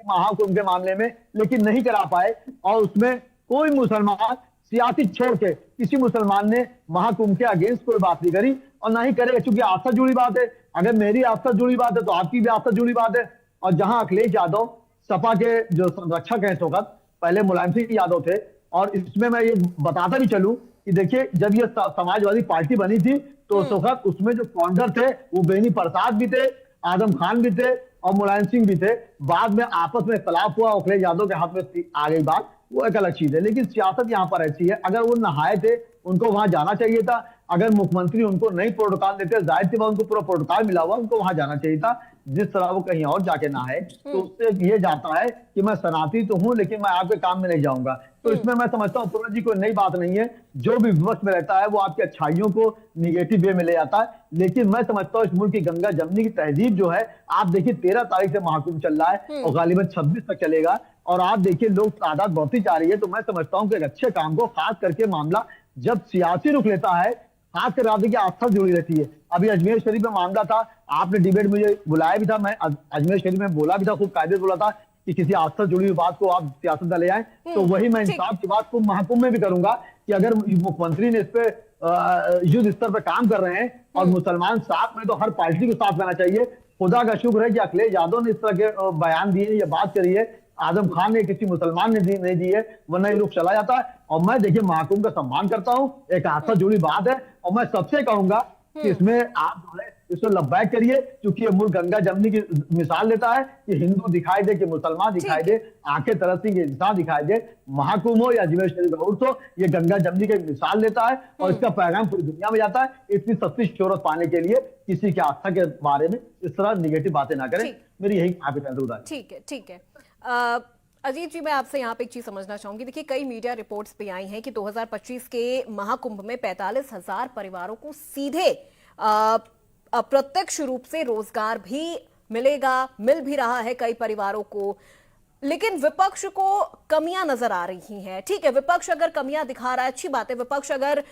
महाकुंभ के मामले में, लेकिन नहीं करा पाए। और उसमें कोई मुसलमान, सियासी छोड़ के किसी मुसलमान ने महाकुंभ के अगेंस्ट कोई बात नहीं करी और ना ही करेगा, क्योंकि आस्था जुड़ी बात है। अगर मेरी आस्था जुड़ी बात है तो आपकी भी आस्था जुड़ी बात है। और जहां अखिलेश यादव सपा के जो संरक्षक हैं इस वक्त, पहले मुलायम सिंह यादव थे, और इसमें मैं ये बताता भी चलूं कि देखिए जब ये समाजवादी पार्टी बनी थी तो उस वक्त उसमें जो फाउंडर थे वो बेनी प्रसाद भी थे, आजम खान भी थे और मुलायम सिंह भी थे। बाद में आपस में इख्तलाफ हुआ, अखिलेश यादव के हाथ में आ गई बात, वो एक अलग चीज है। लेकिन सियासत यहाँ पर ऐसी है, अगर वो नहाए थे उनको वहां जाना चाहिए था। अगर मुख्यमंत्री उनको नहीं प्रोटोकॉल देते, जाहिर सी बात उनको पूरा प्रोटोकॉल मिला हुआ, उनको वहां जाना चाहिए था। जिस तरह वो कहीं और जाके नहाए तो उससे ये जाता है कि मैं सनाती तो हूं लेकिन मैं आपके काम में नहीं जाऊंगा। तो इसमें मैं समझता हूँ पूर्ण जी कोई नई बात नहीं है। जो भी विपक्ष में रहता है वो आपकी अच्छाइयों को निगेटिव वे में ले जाता है। लेकिन मैं समझता हूँ इस मुल्क की गंगा जमनी की तहजीब जो है, आप देखिए 13 तारीख से महाकुंभ चल रहा है और गालिबन 26 तक चलेगा, और आप देखिए लोग तादाद बढ़ती जा रही है। तो मैं समझता हूँ कि एक अच्छे काम को, खास करके मामला जब सियासी रुख लेता है, खास कर आप देखिए आस्था जुड़ी रहती है। अभी अजमेर शरीफ में मामला था, आपने डिबेट मुझे बुलाया भी था, मैं अजमेर शरीफ में बोला भी था, खूब कायदे बोला था कि किसी आस्था जुड़ी हुई बात को आप सियासत में ले आए। तो वही मैं इंसाफ की बात को महाकुंभ में भी करूंगा कि अगर मुख्यमंत्री ने इस पे युद्ध स्तर पर काम कर रहे हैं और मुसलमान साथ में, तो हर पार्टी को साथ लेना चाहिए। खुदा का शुक्र है कि अखिलेश यादव ने इस तरह के बयान दिए, ये बात करी है, आजम खान ने किसी मुसलमान ने नहीं दी है, वरना ये रुख चला जाता है। और मैं देखिए महाकुंभ का सम्मान करता हूँ, एक आस्था जुड़ी बात है, और मैं सबसे कहूंगा कि इसमें आप जो है इसको लब्बैक करिए, क्योंकि ये मुल्क गंगा जमनी की मिसाल देता है कि हिंदू दिखाई दे कि मुसलमान दिखाई दे, आंखें तरसती कि इंसान दिखाई दे। महाकुंभ हो या अजमेर शरीफ का उर्स हो, ये गंगा जमनी की मिसाल देता है और इसका पैगाम पूरी दुनिया में जाता है। इतनी सस्ती शोहरत पाने के लिए किसी की आस्था के बारे में इस तरह निगेटिव बातें ना करें, मेरी यही आपके साथ। ठीक है, ठीक है। अजीत जी, मैं आपसे यहाँ पे एक चीज समझना चाहूंगी। देखिए कई मीडिया रिपोर्ट्स पे आई हैं कि 2025 के महाकुंभ में 45,000 परिवारों को सीधे अप्रत्यक्ष रूप से रोजगार भी मिलेगा, मिल भी रहा है कई परिवारों को। लेकिन विपक्ष को कमियां नजर आ रही हैं। ठीक है, विपक्ष अगर कमियां दिखा रहा है, अच्छी बात है। विपक्ष अगर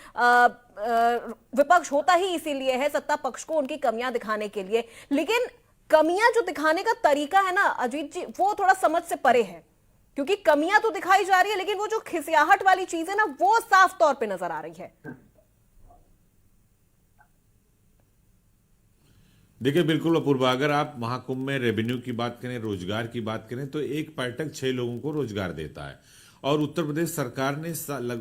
विपक्ष होता ही इसीलिए है, सत्ता पक्ष को उनकी कमियां दिखाने के लिए, लेकिन कमियां जो दिखाने का तरीका है ना अजीत जी, वो थोड़ा समझ से परे है। क्योंकि कमियां तो दिखाई जा रही है, लेकिन वो जो खिसियाहट वाली चीज है ना, वो साफ तौर पे नजर आ रही है। देखिए बिल्कुल अपूर्वा, अगर आप महाकुंभ में रेवेन्यू की बात करें, रोजगार की बात करें, तो एक पर्यटक 6 लोगों को रोजगार देता है। और उत्तर प्रदेश सरकार ने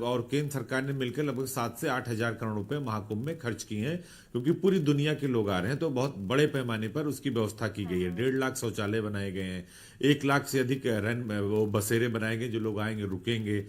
और केंद्र सरकार ने मिलकर लगभग 7 से 8 हजार करोड़ रुपए महाकुंभ में खर्च किए हैं, क्योंकि पूरी दुनिया के लोग आ रहे हैं। तो बहुत बड़े पैमाने पर उसकी व्यवस्था की गई है। 1.5 लाख शौचालय बनाए गए हैं, 1 लाख से अधिक वो बसेरे बनाए गए, जो लोग आएंगे रुकेंगे,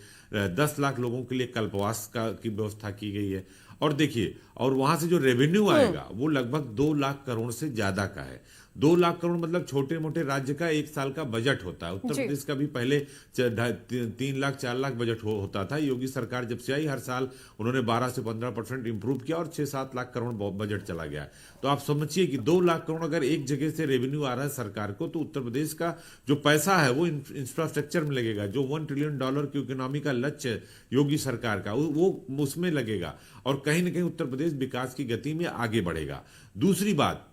10 लाख लोगों के लिए कल्पवास की व्यवस्था की गई है। और देखिए, और वहां से जो रेवेन्यू आएगा वो लगभग 2 लाख करोड़ से ज्यादा का है। 2 लाख करोड़ मतलब छोटे मोटे राज्य का 1 साल का बजट होता है। उत्तर प्रदेश का भी पहले 3 लाख 4 लाख बजट होता था। योगी सरकार जब से आई, हर साल उन्होंने 12 से 15% इंप्रूव किया और 6-7 लाख करोड़ बजट चला गया। तो आप समझिए कि 2 लाख करोड़ अगर एक जगह से रेवेन्यू आ रहा है सरकार को, तो उत्तर प्रदेश का जो पैसा है वो इंफ्रास्ट्रक्चर में लगेगा। जो $1 ट्रिलियन की इकोनॉमी का लक्ष्य योगी सरकार का, वो उसमें लगेगा और कहीं ना कहीं उत्तर प्रदेश विकास की गति में आगे बढ़ेगा। दूसरी बात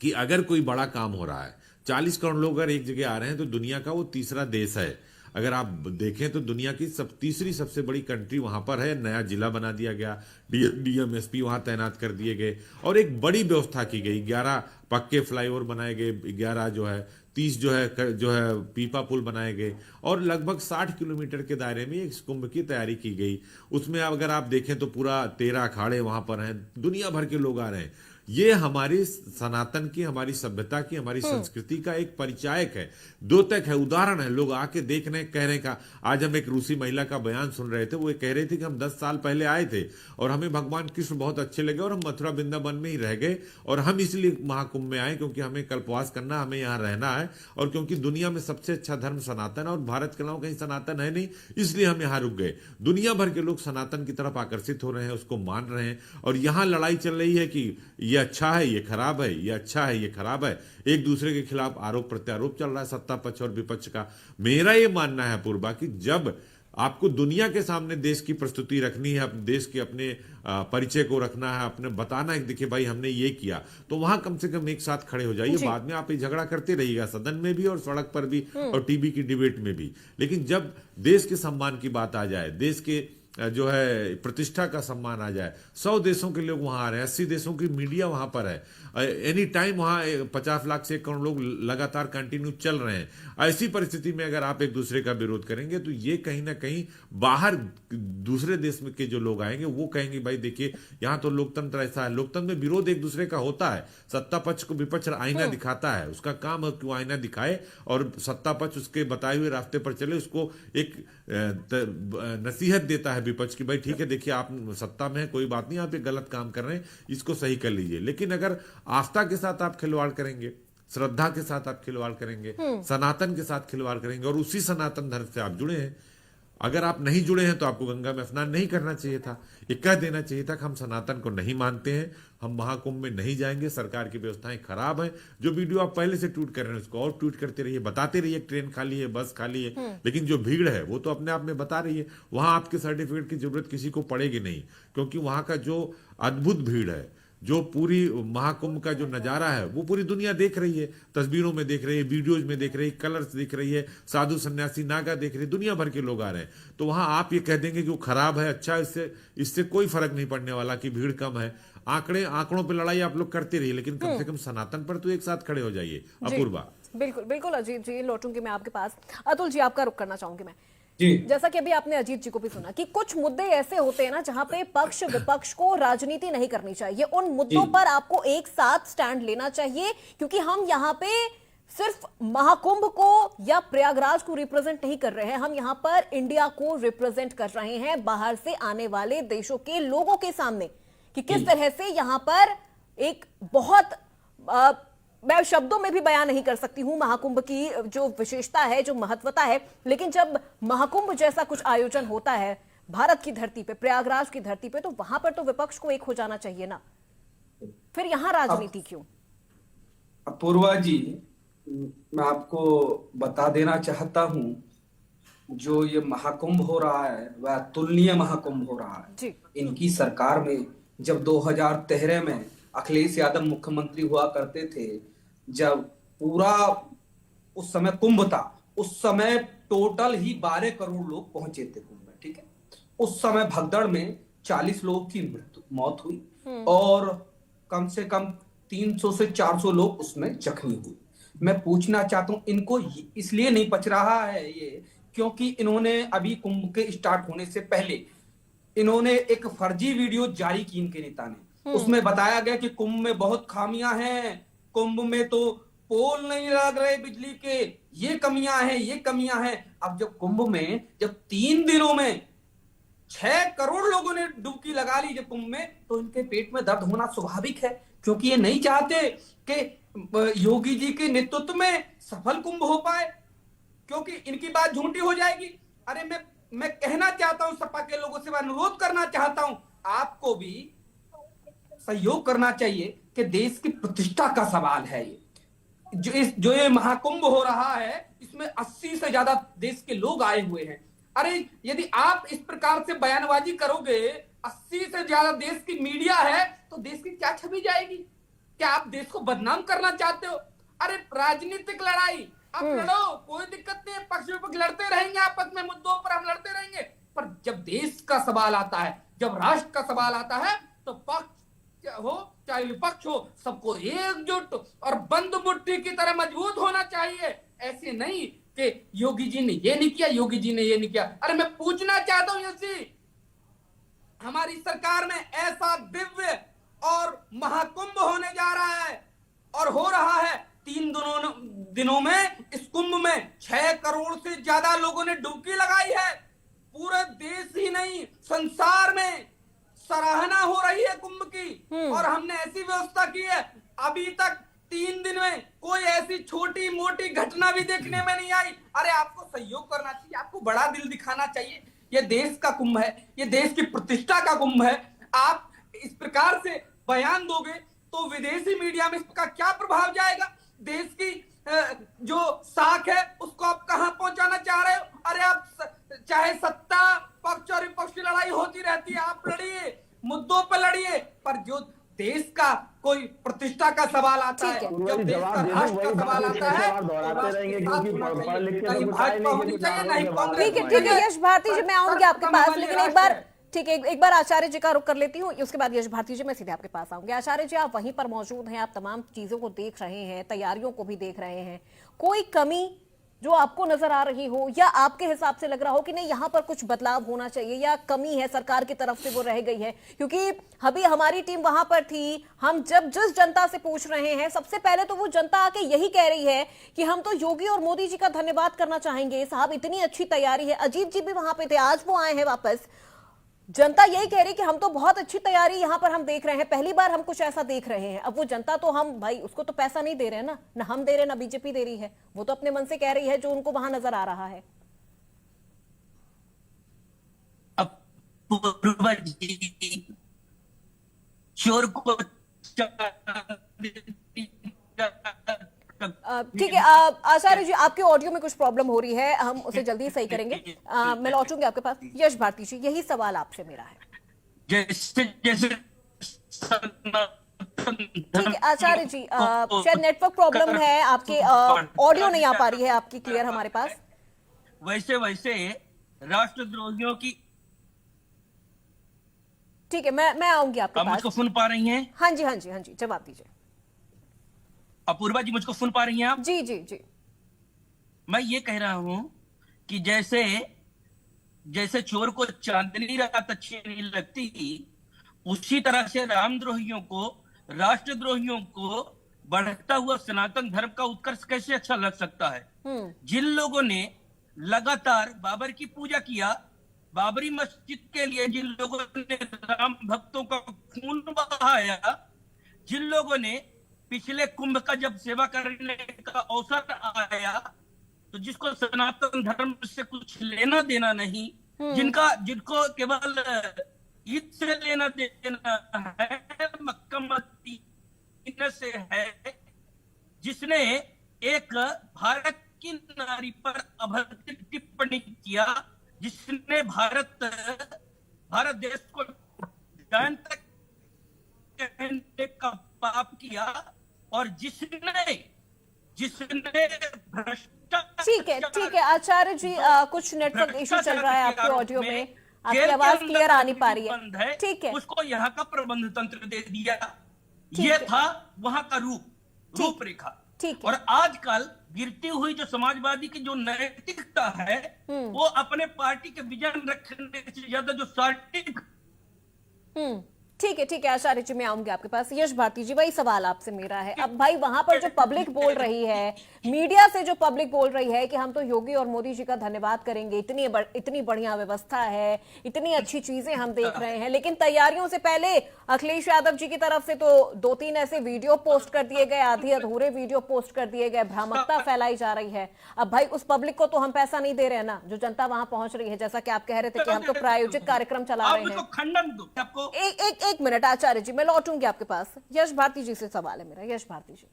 कि अगर कोई बड़ा काम हो रहा है, 40 करोड़ लोग अगर एक जगह आ रहे हैं, तो दुनिया का वो तीसरा देश है। अगर आप देखें तो दुनिया की तीसरी सबसे बड़ी कंट्री वहां पर है। नया जिला बना दिया गया, DMSP वहां तैनात कर दिए गए और एक बड़ी व्यवस्था की गई। 11 पक्के फ्लाईओवर बनाए गए, 11 जो है 30 जो है पीपा पुल बनाए गए और लगभग 60 किलोमीटर के दायरे में एक कुंभ की तैयारी की गई। उसमें अगर आप देखें तो पूरा 13 अखाड़े वहां पर हैं, दुनिया भर के लोग आ रहे हैं। ये हमारी सनातन की, हमारी सभ्यता की, हमारी संस्कृति का एक परिचायक है, द्योतक है, उदाहरण है। लोग आके देख रहे, कह रहे का। आज हम एक रूसी महिला का बयान सुन रहे थे, वो कह रहे थे कि हम 10 साल पहले आए थे और हमें भगवान कृष्ण बहुत अच्छे लगे और हम मथुरा वृंदावन में ही रह गए और हम इसलिए महाकुंभ में आए क्योंकि हमें कल्पवास करना, हमें यहाँ रहना है और क्योंकि दुनिया में सबसे अच्छा धर्म सनातन है और भारत के अलावा कहीं सनातन है नहीं, इसलिए हम यहाँ रुक गए। दुनिया भर के लोग सनातन की तरफ आकर्षित हो रहे हैं, उसको मान रहे हैं और यहाँ लड़ाई चल रही है कि ये अच्छा है, ये खराब है, ये अच्छा है, ये खराब है। एक दूसरे के खिलाफ आरोप प्रत्यारोप चल रहा है सत्ता पक्ष और विपक्ष का। मेरा ये मानना है पूर्वा कि जब आपको दुनिया के सामने देश की प्रस्तुति रखनी है, देश के अपने परिचय को रखना है, अपने बताना है कि देखिए भाई हमने ये किया, तो वहां कम से कम एक साथ खड़े हो जाइए। बाद में आप ये झगड़ा करते रहिएगा, सदन में भी और सड़क पर भी और टीवी की डिबेट में भी। लेकिन जब देश के सम्मान की बात आ जाए, देश के जो है प्रतिष्ठा का सम्मान आ जाए, 100 देशों के लोग वहां आ रहे हैं, 80 देशों की मीडिया वहां पर है, एनी टाइम वहां 50 लाख से 1 करोड़ लोग लगातार कंटिन्यू चल रहे हैं। ऐसी परिस्थिति में अगर आप एक दूसरे का विरोध करेंगे तो ये कहीं ना कहीं बाहर दूसरे देश में के जो लोग आएंगे वो कहेंगे भाई देखिए यहाँ तो लोकतंत्र ऐसा है। लोकतंत्र में विरोध एक दूसरे का होता है। सत्ता पक्ष को विपक्ष आईना दिखाता है, उसका काम है कि वो आईना दिखाए और सत्ता पक्ष उसके बताए हुए रास्ते पर चले, उसको एक नसीहत देता है विपक्ष की भाई ठीक है देखिए आप सत्ता में है, कोई बात नहीं, आप ये गलत काम कर रहे हैं, इसको सही कर लीजिए। लेकिन अगर आस्था के साथ आप खिलवाड़ करेंगे, श्रद्धा के साथ आप खिलवाड़ करेंगे, सनातन के साथ खिलवाड़ करेंगे और उसी सनातन धर्म से आप जुड़े हैं, अगर आप नहीं जुड़े हैं तो आपको गंगा में स्नान नहीं करना चाहिए था। ये कह देना चाहिए था कि हम सनातन को नहीं मानते हैं, हम महाकुंभ में नहीं जाएंगे, सरकार की व्यवस्थाएं खराब हैं। जो वीडियो आप पहले से ट्वीट कर रहे हैं उसको और ट्वीट करते रहिए, बताते रहिए ट्रेन खाली है, बस खाली है, लेकिन जो भीड़ है वो तो अपने आप में बता रही है। वहां आपके सर्टिफिकेट की जरूरत किसी को पड़ेगी नहीं, क्योंकि वहां का जो अद्भुत भीड़ है, जो पूरी महाकुंभ का जो नजारा है वो पूरी दुनिया देख रही है, तस्वीरों में देख रही है, वीडियोज में देख रही है, कलर्स दिख रही है, साधु सन्यासी नागा देख रही है, दुनिया भर के लोग आ रहे हैं। तो वहां आप ये कह देंगे कि वो खराब है, अच्छा, इससे कोई फर्क नहीं पड़ने वाला कि भीड़ कम है। आंकड़ों पे लड़ाई आप लोग करते रहिए, लेकिन कम से कम सनातन पर तो एक साथ खड़े हो जाइए। अपूर्वा। बिल्कुल बिल्कुल अजीत जी, लौटूंगी मैं आपके पास। अतुल जी, आपका रुख करना चाहूंगी मैं। जैसा कि अभी आपने अजीत जी को भी सुना कि कुछ मुद्दे ऐसे होते हैं ना जहां पे पक्ष विपक्ष को राजनीति नहीं करनी चाहिए, उन मुद्दों पर आपको एक साथ स्टैंड लेना चाहिए, क्योंकि हम यहाँ पे सिर्फ महाकुंभ को या प्रयागराज को रिप्रेजेंट नहीं कर रहे हैं, हम यहाँ पर इंडिया को रिप्रेजेंट कर रहे हैं बाहर से आने वाले देशों के लोगों के सामने, कि किस तरह से यहाँ पर एक बहुत मैं शब्दों में भी बयान नहीं कर सकती हूं महाकुंभ की जो विशेषता है, जो महत्वता है, लेकिन जब महाकुंभ जैसा कुछ आयोजन होता है भारत की धरती पे, प्रयागराज की धरती पे, तो वहां पर तो विपक्ष को एक हो जाना चाहिए ना, फिर यहां राजनीति क्यों? अपूर्वा जी, मैं आपको बता देना चाहता हूं, जो ये महाकुंभ हो रहा है वह तुलनीय महाकुंभ हो रहा है जी। इनकी सरकार में जब 2013 में अखिलेश यादव मुख्यमंत्री हुआ करते थे, जब पूरा उस समय कुंभ था, उस समय टोटल ही 12 करोड़ लोग पहुंचे थे कुंभ में, ठीक है। उस समय भगदड़ में 40 लोगों की मौत हुई और कम से कम 300 से 400 लोग उसमें जख्मी हुए। मैं पूछना चाहता हूं, इनको इसलिए नहीं पच रहा है ये, क्योंकि इन्होंने अभी कुंभ के स्टार्ट होने से पहले इन्होंने एक फर्जी वीडियो जारी की इनके नेता ने। उसमें बताया गया कि कुंभ में बहुत खामियां हैं, कुंभ में तो पोल नहीं लग रहे बिजली के, ये कमियां हैं, ये कमियां हैं। अब जब कुंभ में जब 3 दिनों में 6 करोड़ लोगों ने डुबकी लगा ली जब कुंभ में, तो इनके पेट में दर्द होना स्वाभाविक है, क्योंकि ये नहीं चाहते कि योगी जी के नेतृत्व में सफल कुंभ हो पाए, क्योंकि इनकी बात झूठी हो जाएगी। अरे मैं कहना चाहता हूं, सपा के लोगों से मैं अनुरोध करना चाहता हूं, आपको भी सहयोग करना चाहिए कि देश की प्रतिष्ठा का सवाल है ये। जो ये महाकुंभ हो रहा है, इसमें 80 से ज्यादा देश के लोग आए हुए हैं। अरे यदि आप इस प्रकार से बयानबाजी करोगे, 80 से ज्यादा देश की मीडिया है, तो देश की क्या छवि जाएगी? क्या आप देश को बदनाम करना चाहते हो? अरे राजनीतिक लड़ाई आप लड़ो, कोई दिक्कत नहीं है, पक्ष विपक्ष लड़ते रहेंगे, आपस में मुद्दों पर हम लड़ते रहेंगे, पर जब देश का सवाल आता है, जब राष्ट्र का सवाल आता है, तो पक्ष हो चाहे विपक्ष हो, सबको एकजुट और बंद मुट्ठी की तरह मजबूत होना चाहिए। ऐसे नहीं कि योगी जी ने ये नहीं किया, योगी जी ने ये नहीं किया। अरे मैं पूछना चाहता हूं यसी, हमारी सरकार में ऐसा दिव्य और महाकुंभ होने जा रहा है और हो रहा है, 3 दिनों में इस कुंभ में 6 करोड़ से ज्यादा लोगों ने डुबकी लगाई है। पूरे देश ही नहीं, संसार में सराहना हो रही है कुंभ की, और हमने ऐसी व्यवस्था की है, अभी तक 3 दिन में कोई ऐसी छोटी मोटी घटना भी देखने में नहीं आई। अरे आपको सहयोग करना चाहिए, आपको बड़ा दिल दिखाना चाहिए। ये देश का कुंभ है, ये देश की प्रतिष्ठा का कुंभ है। आप इस प्रकार से बयान दोगे तो विदेशी मीडिया में इसका क्या प्रभाव जाएगा? देश की जो साख है उसको आप कहां पहुंचाना चाह रहे हो? अरे आप चाहे सत्ता पक्ष और विपक्ष की लड़ाई होती रहती है, आप लड़िए, मुद्दों पर लड़िए, पर जो देश का कोई प्रतिष्ठा का सवाल आता है, जब देश का राष्ट्र का सवाल आता है, भाजपा होनी चाहिए, नहीं कांग्रेस। ठीक है यश भारती जी, मैं आऊंगी आपके पास, लेकिन एक बार आचार्य जी का रुख कर लेती हूँ, उसके बाद यश भारती जी मैं सीधे आपके पास आऊंगी। आचार्य जी, आप वहीं पर मौजूद हैं, आप तमाम चीजों को देख रहे हैं, तैयारियों को भी देख रहे हैं, कोई कमी जो आपको नजर आ रही हो या आपके हिसाब से लग रहा हो कि नहीं यहाँ पर कुछ बदलाव होना चाहिए, या कमी है सरकार की तरफ से वो रह गई है? क्योंकि अभी हमारी टीम वहां पर थी, हम जब जिस जनता से पूछ रहे हैं, सबसे पहले तो वो जनता आके यही कह रही है कि हम तो योगी और मोदी जी का धन्यवाद करना चाहेंगे, साहब इतनी अच्छी तैयारी है। अजीत जी भी वहां पे थे, आज वो आए हैं वापस। जनता यही कह रही कि हम तो बहुत अच्छी तैयारी यहाँ पर हम देख रहे हैं, पहली बार हम कुछ ऐसा देख रहे हैं। अब वो जनता तो हम भाई उसको तो पैसा नहीं दे रहे हैं ना हम दे रहे हैं, ना बीजेपी दे रही है, वो तो अपने मन से कह रही है जो उनको वहां नजर आ रहा है। अब चोर को ठीक है आचार्य जी, आपके ऑडियो में कुछ प्रॉब्लम हो रही है, हम उसे जल्दी सही करेंगे। मैं लौटूंगी आपके पास। यश भारती जी, यही सवाल आपसे मेरा है। जैसे ठीक है आचार्य जी, शायद नेटवर्क प्रॉब्लम है, आपके ऑडियो नहीं आ पा रही है आपकी क्लियर हमारे पास। वैसे राष्ट्रद्रोहियों की, ठीक है मैं आऊंगी आपके पास। मुझको सुन पा रही हैं? हाँ जी, जवाब दीजिए। अपूर्वा जी, मुझको सुन पा रही हैं आप? जी। मैं ये कह रहा हूं कि जैसे चोर को चांदनी रात अच्छी नहीं लगती, उसी तरह से रामद्रोहियों को, राष्ट्रद्रोहियों को बढ़ता हुआ सनातन धर्म का उत्कर्ष कैसे अच्छा लग सकता है? जिन लोगों ने लगातार बाबर की पूजा किया, बाबरी मस्जिद के लिए जिन लोगों ने राम भक्तों का खून बहाया, जिन लोगों ने पिछले कुंभ का जब सेवा करने का अवसर आया, तो जिसको सनातन धर्म से कुछ लेना देना नहीं, जिनको केवल ईद से लेना देना है, मक्का मदीना से है, जिसने एक भारत की नारी पर अभद्र टिप्पणी किया, जिसने भारत देश को डायन तक कहने का पाप किया, और जिसने ठीक है आचार्य जी, कुछ नेटवर्क इशू चल रहा है आपके ऑडियो में, आपकी आवाज क्लियर आ नहीं पा रही है। ठीक है, उसको यहाँ का प्रबंध तंत्र दे दिया। ये था वहां का रूपरेखा। और आजकल गिरती हुई जो समाजवादी की जो नैतिकता है, वो अपने पार्टी के विजन रखने से ज्यादा जो सार्वजनिक ठीक है आचार्य जी, मैं आऊंगी आपके पास। यश भारती जी, वही सवाल आपसे मेरा है। अब भाई वहां पर जो पब्लिक बोल रही है, मीडिया से जो पब्लिक बोल रही है कि हम तो योगी और मोदी जी का धन्यवाद करेंगे, इतनी बढ़िया व्यवस्था है, इतनी अच्छी चीजें हम देख रहे हैं, लेकिन तैयारियों से पहले अखिलेश यादव जी की तरफ से तो 2-3 ऐसे वीडियो पोस्ट कर दिए गए, आधी अधूरे वीडियो पोस्ट कर दिए गए, भ्रामकता फैलाई जा रही है। अब भाई उस पब्लिक को तो हम पैसा नहीं दे रहे हैं ना, जो जनता वहां पहुंच रही है। जैसा कि आप कह रहे थे कि हम तो प्रायोजित कार्यक्रम चला रहे हैं। खंडन दो आपको। एक मिनट आचार्य जी, मैं लौटूंगी आपके पास। यश भारती जी से सवाल है मेरा। यश भारती जी,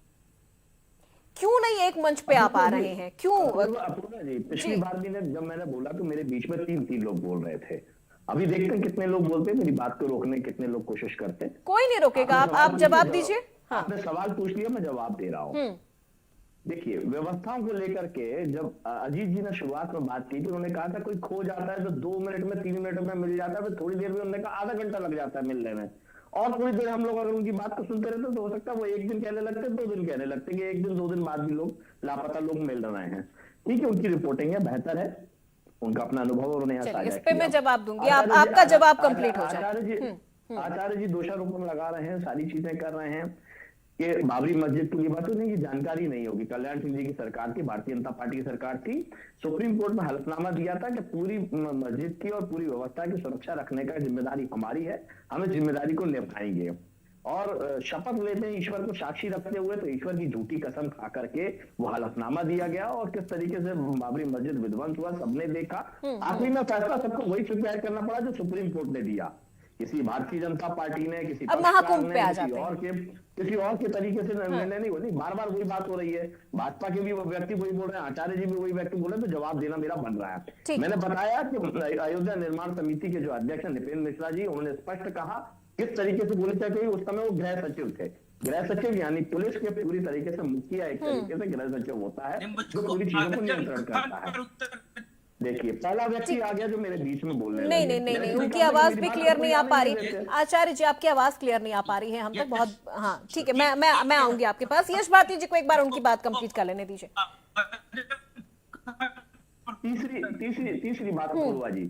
क्यों नहीं एक मंच पे आप आ रहे हैं? क्यों? अपूर्वा जी, पिछली बार भी जब मैंने बोला तो मेरे बीच में 3 लोग बोल रहे थे। अभी देखते हैं कितने लोग बोलते हैं, मेरी बात को रोकने कितने लोग कोशिश करते हैं। कोई नहीं रोकेगा, आप जवाब दीजिए। आपने सवाल पूछ लिया, मैं जवाब दे रहा हूँ। देखिए, व्यवस्थाओं को लेकर के जब अजीत जी ने शुरुआत में बात की थी, उन्होंने कहा था कोई खो जाता है तो 2 मिनट में 3 मिनट में मिल जाता है, फिर थोड़ी देर में उन्होंने कहा आधा घंटा लग जाता है मिलने में। और थोड़ी देर हम लोग अगर उनकी बात को सुनते रहते तो हो सकता है वो 1 दिन कहने लगते, 2 दिन कहने लगते कि 1 दिन 2 दिन बाद भी लोग लापता लोग मिल रहे हैं। ठीक है, उनकी रिपोर्टिंग है, बेहतर है, उनका अपना अनुभव और उन्हें यहाँ साझा किया। इस पे मैं जवाब दूंगी, आपका जवाब कंप्लीट हो जाए। आचार्य जी दोषारोपण लगा रहे हैं, सारी चीजें कर रहे हैं कि बाबरी मस्जिद की बात तो नहीं की जानकारी नहीं होगी। कल्याण सिंह जी की सरकार थी, भारतीय जनता पार्टी की सरकार थी, सुप्रीम कोर्ट में हलफनामा दिया था कि पूरी मस्जिद की और पूरी व्यवस्था की सुरक्षा रखने का जिम्मेदारी हमारी है, हम इस जिम्मेदारी को निभाएंगे। और शपथ लेते हैं ईश्वर को साक्षी रखते हुए, तो ईश्वर की झूठी कसम खा करके वो हलफनामा दिया गया और किस तरीके से बाबरी मस्जिद विध्वंस हुआ सबने देखा। आखिरी में फैसला सबको वही प्रिपेयर करना पड़ा जो सुप्रीम कोर्ट ने दिया। किसी भारतीय जनता पार्टी ने, किसी महाकुंभ पे आ जाते हैं, किसी और के तरीके से निर्णय नहीं होनी। बार बार वही बात हो रही है, भाजपा के भी वो व्यक्ति वही बोल रहे हैं, आचार्य जी भी वही व्यक्ति बोल रहे हैं, तो जवाब देना मेरा बन रहा है। मैंने बताया कि अयोध्या निर्माण समिति के जो अध्यक्ष है निपेंद्र मिश्रा जी, उन्होंने स्पष्ट कहा किस तरीके से बोले थे। उस समय वो गृह सचिव थे, गृह सचिव यानी पुलिस के पूरी तरीके से मुखिया एक तरीके से गृह सचिव होता है जो पूरी चीजों को नियंत्रण करता है। देखिए, पहला व्यक्ति आ गया जो मेरे बीच में बोल रहे हैं। नहीं, उनकी आवाज भी क्लियर नहीं आ पा रही। आचार्य जी, आपकी आवाज क्लियर नहीं आ पा रही है हम तक बहुत। हाँ ठीक है, मैं आऊंगी आपके पास। यश भारती जी को एक बार उनकी बात कंप्लीट कर लेने दीजिए। तीसरी बात अपूर्वा जी,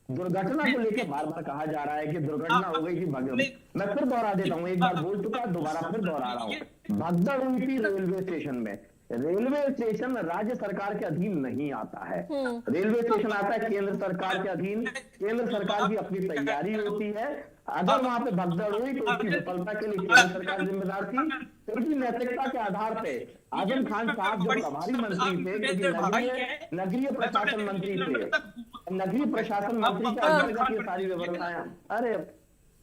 दुर्घटना को लेकर बार बार कहा जा रहा है कि दुर्घटना हो गई थी। मैं फिर दोहरा देता हूँ, एक बार बोल चुका, दोबारा फिर दोहरा रहा हूँ। भगदड़ हुई थी रेलवे स्टेशन में। रेलवे स्टेशन राज्य सरकार के अधीन नहीं आता है, रेलवे स्टेशन आता है केंद्र सरकार के अधीन। केंद्र सरकार की अपनी तैयारी होती है। अगर वहां पे भगदड़ हुई तो उसकी विफलता के लिए केंद्र सरकार जिम्मेदार थी। फिर भी नैतिकता के आधार पे आजम खान साहब जो प्रभारी मंत्री थे, क्योंकि नगरीय प्रशासन मंत्री थे, नगरीय प्रशासन मंत्री के अंतर्गत ये सारी व्यवस्थाएं। अरे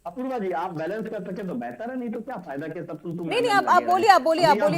अपूर्वा जी, आप बैलेंस कर सके तो बेहतर है, नहीं तो क्या फायदा के सब तुम नहीं, आप बोलिए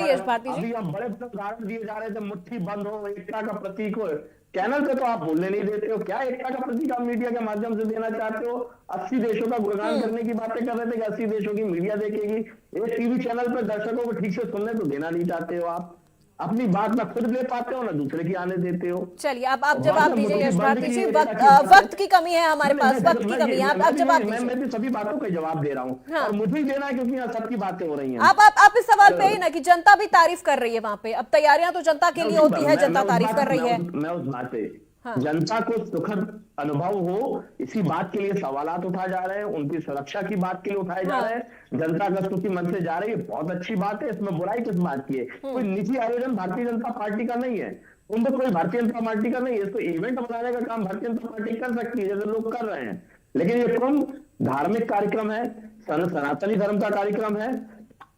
यश भारती जी। अभी हम बड़े उदाहरण दिए जा रहे थे, मुट्ठी बंद हो, एकता का प्रतीक हो। चैनल पे तो आप बोलने नहीं देते हो। क्या एकता का प्रतीक आप मीडिया के माध्यम से देना चाहते हो? 80 देशों का गुणगान करने की बातें कर रहे थे कि 80 देशों की मीडिया देखेगी। एक टीवी चैनल पर दर्शकों को ठीक से सुनने तो देना नहीं चाहते हो। आप अपनी बात ना खुद ले पाते हो ना दूसरे की आने देते हो। चलिए आप जवाब दीजिए यश भारती जी। वक्त की कमी है हमारे पास, वक्त की कमी है। आप जवाब दीजिए। मैं भी सभी बातों का जवाब दे रहा हूँ और मुझे ही देना है क्योंकि यहाँ सबकी बातें हो रही हैं। आप इस सवाल पे ही ना कि जनता भी तारीफ कर रही है वहां पे। अब तैयारियां तो जनता के लिए होती है, जनता तारीफ कर रही है। मैं उस बात पे जनता को सुखद अनुभव हो इसी बात के लिए सवालात उठाए जा रहे हैं, उनकी सुरक्षा की बात के लिए उठाए जा रहे हैं। जनता का स्तुति मन से जा रही है, बहुत अच्छी बात है, इसमें बुराई किस बात की है? कोई निजी आयोजन भारतीय जनता पार्टी का नहीं है, कुंभ कोई भारतीय जनता पार्टी का नहीं है। इसको इवेंट बनाने का काम भारतीय जनता पार्टी कर सकती है, जैसे लोग कर रहे हैं। लेकिन ये कुंभ धार्मिक कार्यक्रम है, सनातनी धर्म का कार्यक्रम है,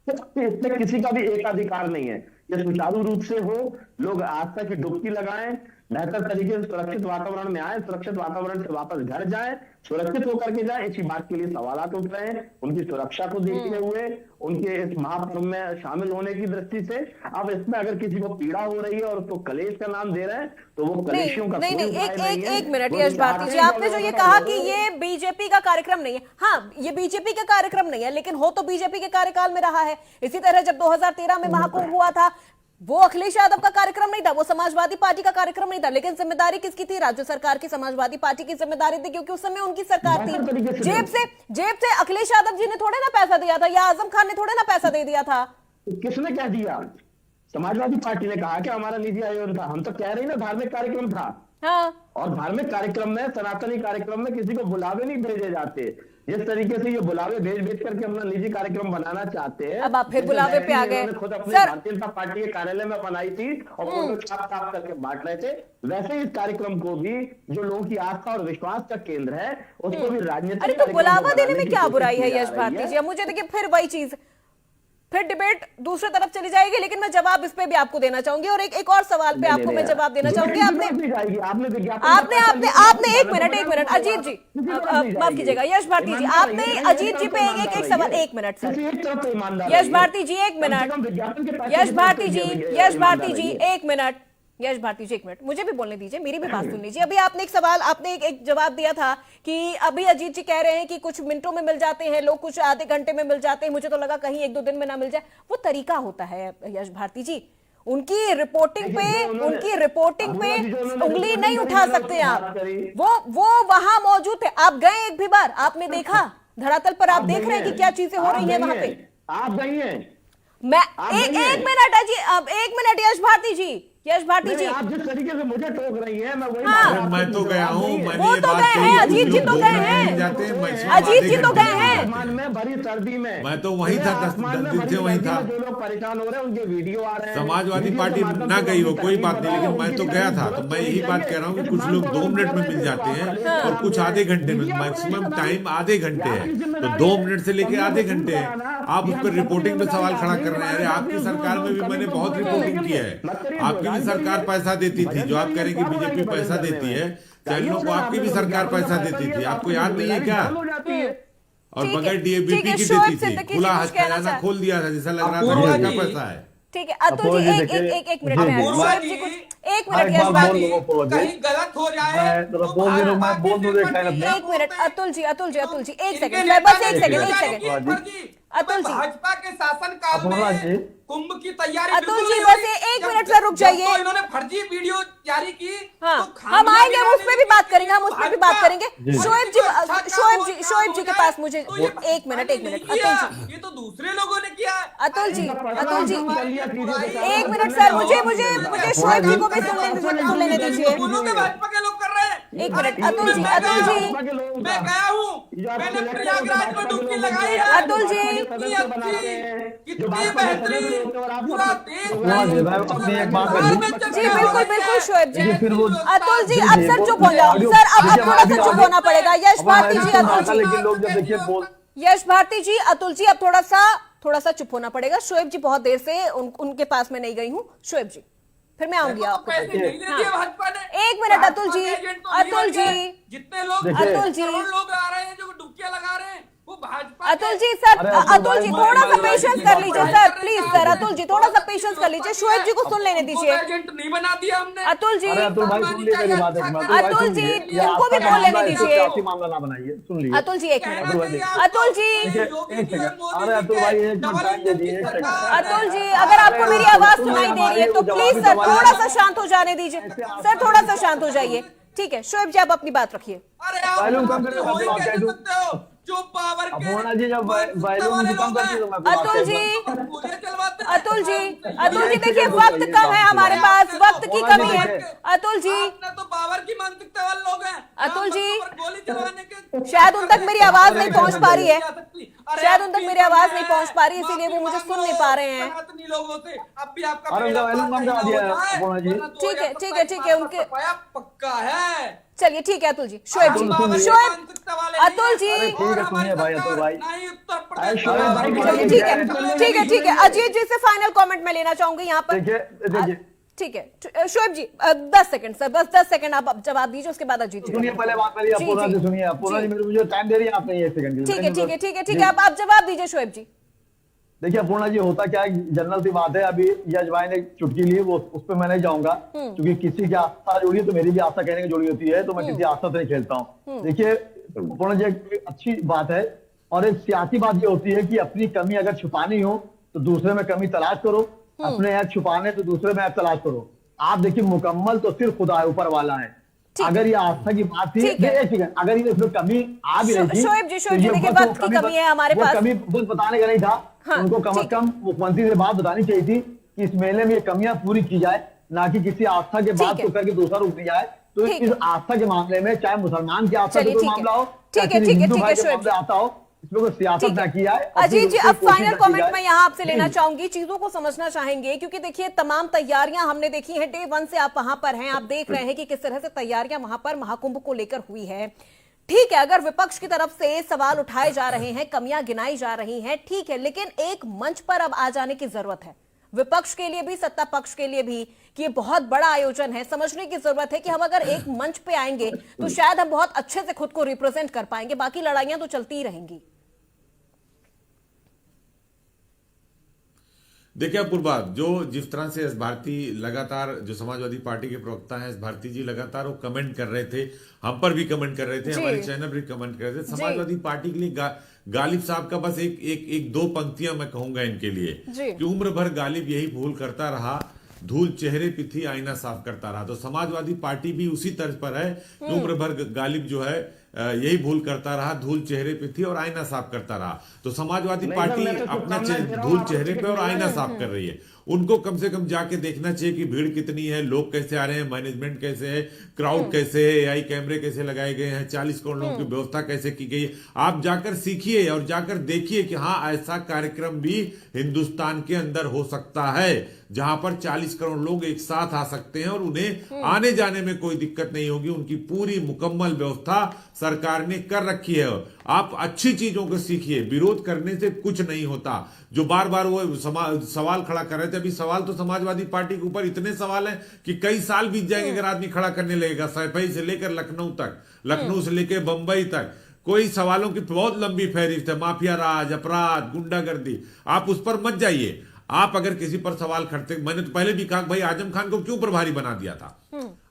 इसमें किसी का भी एकाधिकार नहीं है। ये सुचारू रूप से हो, लोग आस्था की डुबकी लगाएं, बेहतर तरीके से सुरक्षित वातावरण में आए, सुरक्षित वातावरण से वापस घर जाएं, सुरक्षित होकर के जाएं। इसी बात के लिए सवालात उठ रहे हैं, उनकी सुरक्षा को देखते हुए, उनके इस महापर्व में शामिल होने की दृष्टि से। अब इसमें अगर किसी को पीड़ा हो रही है और उसको कलेश का नाम दे रहे हैं तो वो कलेशियों का नहीं, एक मिनट यश भारती जी, आपने जो ये कहा कि ये बीजेपी का कार्यक्रम नहीं है, हाँ ये बीजेपी का कार्यक्रम नहीं है, लेकिन हो तो बीजेपी के कार्यकाल में रहा है। इसी तरह जब 2013 में महाकुंभ हुआ था, वो अखिलेश यादव का कार्यक्रम नहीं था, वो समाजवादी पार्टी का कार्यक्रम नहीं था, लेकिन जिम्मेदारी किसकी थी? राज्य सरकार की, समाजवादी पार्टी की जिम्मेदारी थी, क्योंकि उस समय उनकी सरकार थी। जेब से अखिलेश यादव जी ने थोड़े ना पैसा दिया था, या आजम खान ने थोड़े ना पैसा दे दिया था। किसने कह दिया? समाजवादी पार्टी ने कहा कि हमारा निजी आयोजन था। हम तो कह रहे हैं ना धार्मिक कार्यक्रम था। हाँ। और धार्मिक कार्यक्रम में, सनातनी कार्यक्रम में किसी को बुलावे नहीं भेजे जाते। जिस तरीके से ये बुलावे भेज भेज करके अपना निजी कार्यक्रम बनाना चाहते हैं। अब आप फिर बुलावे पे आ गए। खुद अपने सर, भारतीय जनता पार्टी के कार्यालय में बनाई थी और फोटो छाप छाप करके बांट रहे थे। वैसे ही इस कार्यक्रम को भी जो लोगों की आस्था और विश्वास का केंद्र है उसको भी राजनीतिक। अरे तो बुलावा देने में क्या बुराई है यश भारती जी? अब मुझे देखिए फिर वही चीज, फिर डिबेट दूसरी तरफ चली जाएगी, लेकिन मैं जवाब इस पे भी आपको देना चाहूंगी और एक और सवाल पे आपको मैं जवाब देना चाहूंगी। आपने एक मिनट अजीत जी, माफ कीजिएगा यश भारती जी, आपने अजीत जी पे एक सवाल, एक मिनट सर, यश भारती जी एक मिनट, यश भारती जी एक मिनट, यश भारती जी एक मिनट, मुझे भी बोलने दीजिए, मेरी भी बात सुन लीजिए। अभी आपने एक सवाल, आपने एक जवाब दिया था कि अभी अजीत जी कह रहे हैं कि कुछ मिनटों में मिल जाते हैं लोग, कुछ आधे घंटे में मिल जाते हैं, मुझे तो लगा कहीं 1-2 दिन में ना मिल जाए। वो तरीका होता है यश भारती जी, उनकी रिपोर्टिंग पे उंगली नहीं उठा सकते आप। वो वहां मौजूद थे, आप गए एक भी बार, आपने देखा धरातल पर, आप देख रहे हैं कि क्या चीजें हो रही है वहां पे। आप गई हैं? मैं एक मिनट अजी, अब एक मिनट यश भारती जी, आप जिस तरीके से मुझे टोक रही हैं, मैं वही मैं तो गया हूँ, वो तो गए हैं, अजीत जी तो गए हैं, अजीत जी तो गए हैं, में भरी सर्दी में मैं तो वहीं था, 10 दिन से वहीं था। जो लोग परेशान हो रहे हैं उनके वीडियो आ रहे हैं। समाजवादी पार्टी ना गई हो कोई बात नहीं, लेकिन मैं तो गया था। तो मैं यही बात कह रहा हूँ कि कुछ लोग 2 मिनट में मिल जाते हैं और कुछ आधे घंटे में, मैक्सिमम टाइम आधे घंटे है, तो 2 मिनट से लेके आधे घंटे है। आप उस पर रिपोर्टिंग पे सवाल खड़ा कर रहे हैं। अरे आपकी सरकार में भी मैंने बहुत रिपोर्टिंग की है, आपकी भी सरकार पैसा देती थी, जो आप कह रहे हैं कि बीजेपी पैसा देती है चैनलों को, आपकी भी सरकार पैसा देती थी, आपको याद नहीं है क्या? और बगैर डीएबीटी की देती थी, खुला खजाना खोल दिया था, जैसा लग रहा था किसका पैसा है। ठीक है अतुल जी, एक मिनट में एक मिनट यश भारती, कहीं गलत हो जाए तो एक मिनट अतुल जी, एक सेकंड, बस एक सेकंड अतुल जी, भाजपा के शासनकाल में कुंभ की तैयारी, अतुल जी बस एक मिनट सर रुक जाइए। तो इन्होंने फर्जी वीडियो जारी की। हाँ, तो हम आएंगे, हम उस पर भी बात करेंगे, शोएब जी के पास मुझे एक मिनट अतुल जी, ये तो दूसरे लोगों ने किया है। अतुल जी एक मिनट सर, मुझे शोएब जी को भी सुन लेने दीजिए। भाजपा के लोग कर रहे हैं। एक मिनट अतुल जी, मैं गया हूँ, मैंने प्रयागराज में डुबकी लगाई है। अतुल जी कितनी अच्छी, कितनी बेहतरीन, पूरा देश जी, बिल्कुल शोएब जी। अतुल जी अब सर चुप हो जाओ सर, अब थोड़ा सा चुप होना पड़ेगा। यश भारती जी, अतुल जी अब थोड़ा सा चुप होना पड़ेगा। शोएब जी बहुत देर से उनके पास में नहीं गई हूँ। शोएब जी फिर मैं आऊंगी आपको। एक मिनट अतुल जी, जितने लोग, अतुल जी लोग आ रहे हैं जो डुबकियां लगा रहे हैं, वो भाजपा। अतुल जी सर, अतुल जी थोड़ा सा पेशेंस कर लीजिए sir, please sir, Atul ji थोड़ा सा पेशेंस कर लीजिए, शोएब जी को सुन लेने दीजिए। एजेंट नहीं बना दिया हमने। अतुल जी, अतुल जी उनको भी बोल लेने दीजिए। मामला ना बनाइए, सुन लीजिए। अतुल जी एक मिनट, अतुल जी, अतुल जी अगर आपको मेरी आवाज सुनाई दे रही है तो प्लीज सर थोड़ा सा शांत हो जाने दीजिए, सर थोड़ा सा शांत हो जाइए। ठीक है शोएब जी आप अपनी बात रखिए। अरे आप जो पावर के अतुल जी देखिए वक्त कम है हमारे पास, वक्त की कमी है। अतुल जी तो पावर की मानसिकता वाले लोग हैं। अतुल जी गोली चलाने के, शायद उन तक मेरी आवाज नहीं पहुंच पा रही है, इसीलिए वो मुझे सुन नहीं पा रहे हैं। लोगों से अब भी आपका ठीक है उनके पक्का है। चलिए ठीक है अतुल जी। शोएब जी, अतुल जी ठीक है अजीत जी से फाइनल कमेंट में लेना चाहूंगी यहाँ पर। ठीक है शोएब जी 10 सेकंड सर, बस 10 सेकंड आप जवाब दीजिए, उसके बाद अजीत जी सुनिए। पहले बात मेरी अपूर्णा जी सुनिए, अपूर्णा जी मुझे टाइम दे रही है आप नहीं, 1 सेकंड। ठीक है आप जवाब दीजिए शोएब जी। देखिए अपूर्णा जी होता क्या है, जनरल सी बात है, अभी यश भाई ने चुटकी ली, वो उस पर मैं नहीं जाऊंगा क्योंकि किसी की आस्था जुड़ी है तो मेरी भी आस्था कहने की जुड़ी होती है, तो मैं किसी आस्था से नहीं खेलता हूँ। देखिए अपूर्णा जी एक अच्छी बात है, और एक सियासी बात ये होती है कि अपनी कमी अगर छुपानी हो तो दूसरे में कमी तलाश करो, अपने ऐप छुपाने तो दूसरे में ऐप तलाश करो। आप देखिए मुकम्मल तो सिर्फ खुदा ऊपर वाला है। अगर ये आस्था की बात थी, अगर ये इसमें कमी आ भी रही थी, शोएब जी देखिए वक्त की कमी है हमारे पास, कमी बताने का नहीं था। उनको कम से कम मुख्यमंत्री से बात बतानी चाहिए थी कि इस मेले में ये कमियां पूरी की जाए, ना कि किसी आस्था के बात को करके दूसरा रुक दिया जाए। तो इस आस्था के मामले में चाहे मुसलमान की आस्था का कोई मामला हो, ठीक है, ठीक है, ठीक है, शोएब जी। आता हो, इसमें कोई सियासत ना किया है। अजीत जी, अब फाइनल कमेंट मैं यहाँ आपसे लेना चाहूंगी, चीजों को समझना चाहेंगे, क्योंकि देखिए तमाम तैयारियां हमने देखी हैं, डे 1 से आप वहां पर हैं, आप देख रहे हैं कि किस तरह से तैयारियां वहां पर महाकुंभ को लेकर हुई है। ठीक है, अगर विपक्ष की तरफ से सवाल उठाए जा रहे हैं, कमियां गिनाई जा रही हैं, ठीक है, लेकिन एक मंच पर अब आ जाने की जरूरत है, विपक्ष के लिए भी सत्ता पक्ष के लिए भी, कि ये बहुत बड़ा आयोजन है। समझने की जरूरत है कि हम अगर एक मंच पे आएंगे तो शायद हम बहुत अच्छे से खुद को रिप्रेजेंट कर पाएंगे, बाकी लड़ाइयां तो चलती ही रहेंगी। देखिए अपूर्वा, जो जिस तरह से एस भारती लगातार, जो समाजवादी पार्टी के प्रवक्ता हैं एस भारती जी, लगातार वो कमेंट कर रहे थे, हम पर भी कमेंट कर रहे थे, हमारे चैनल पर भी कमेंट कर रहे थे। समाजवादी पार्टी के लिए गालिब साहब का बस एक दो पंक्तियां मैं कहूंगा इनके लिए कि उम्र भर गालिब यही भूल करता रहा, धूल चेहरे पे थी, आईना साफ करता रहा। तो समाजवादी पार्टी भी उसी तर्ज पर है कि उम्र भर गालिब जो है यही भूल करता रहा, धूल चेहरे पे थी और आईना साफ करता रहा। तो समाजवादी पार्टी अपना धूल चेहरे पे और आईना साफ कर रही है। उनको कम से कम जाके देखना चाहिए कि भीड़ कितनी है, लोग कैसे आ रहे हैं, मैनेजमेंट कैसे है, क्राउड कैसे है, एआई कैमरे कैसे लगाए गए हैं, 40 करोड़ लोगों की व्यवस्था कैसे की गई है। आप जाकर सीखिए और जाकर देखिए कि हाँ, ऐसा कार्यक्रम भी हिंदुस्तान के अंदर हो सकता है, जहां पर 40 करोड़ लोग एक साथ आ सकते हैं और उन्हें आने जाने में कोई दिक्कत नहीं होगी। उनकी पूरी मुकम्मल व्यवस्था सरकार ने कर रखी है। आप अच्छी चीजों को सीखिए, विरोध करने से कुछ नहीं होता। जो बार बार वो सवाल खड़ा कर रहे थे, अभी सवाल तो समाजवादी पार्टी के ऊपर इतने सवाल हैं कि कई साल बीत जाएंगे अगर आदमी खड़ा करने लगेगा। सैफई से लेकर लखनऊ तक, लखनऊ से लेकर बंबई तक, कोई सवालों की बहुत लंबी फहरिस्त है। माफिया राज, अपराध, गुंडागर्दी, आप उस पर मत जाइए। आप अगर किसी पर सवाल करते, मैंने तो पहले भी कहा भाई आजम खान को क्यों प्रभारी बना दिया था।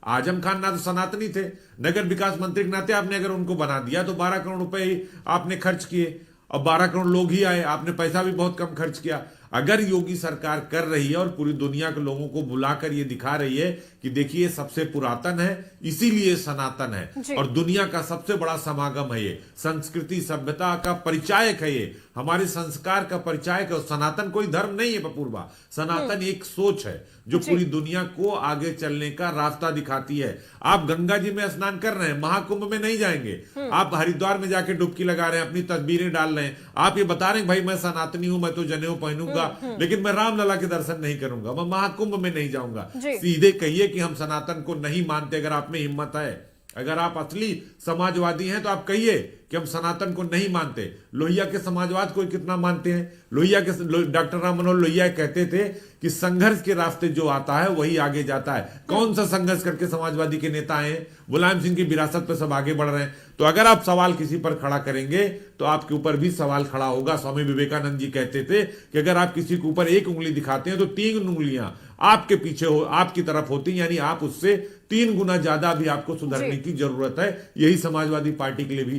आजम खान ना तो सनातनी थे, नगर विकास मंत्री के नाते आपने अगर उनको बना दिया तो 12 करोड़ रुपए ही आपने खर्च किए और 12 करोड़ लोग ही आए, आपने पैसा भी बहुत कम खर्च किया। अगर योगी सरकार कर रही है और पूरी दुनिया के लोगों को बुलाकर ये दिखा रही है कि देखिए सबसे पुरातन है, इसीलिए सनातन है और दुनिया का सबसे बड़ा समागम है, ये संस्कृति सभ्यता का परिचायक है, ये हमारे संस्कार का परिचायक है। सनातन कोई धर्म नहीं है पपूर्वा, सनातन एक सोच है जो पूरी दुनिया को आगे चलने का रास्ता दिखाती है। आप गंगा जी में स्नान कर रहे हैं, महाकुंभ में नहीं जाएंगे। आप हरिद्वार में जाके डुबकी लगा रहे हैं, अपनी तस्वीरें डाल रहे हैं, आप ये बता रहे हैं भाई मैं सनातनी हूं, मैं तो जनेऊ पहनूंगा, लेकिन मैं रामलला के दर्शन नहीं करूंगा, मैं महाकुंभ में नहीं जाऊंगा। सीधे कहिए कि हम सनातन को नहीं मानते। अगर आप में हिम्मत है, अगर आप असली समाजवादी हैं तो आप कहिए कि हम सनातन को नहीं मानते। लोहिया के समाजवाद को कितना मानते हैं। लोहिया के डॉक्टर राम मनोहर लोहिया कहते थे कि संघर्ष के रास्ते जो आता है वही आगे जाता है। कौन सा संघर्ष करके समाजवादी के नेता हैं? मुलायम सिंह की विरासत पे सब आगे बढ़ रहे हैं। तो अगर आप सवाल किसी पर खड़ा करेंगे तो आपके ऊपर भी सवाल खड़ा होगा। स्वामी विवेकानंद जी कहते थे कि अगर आप किसी के ऊपर एक उंगली दिखाते हैं तो 3 उंगलियां आपके पीछे हो, आपकी तरफ होती, यानी आप उससे 3 गुना ज्यादा भी आपको सुधरने की जरूरत है। यही समाजवादी पार्टी के लिए भी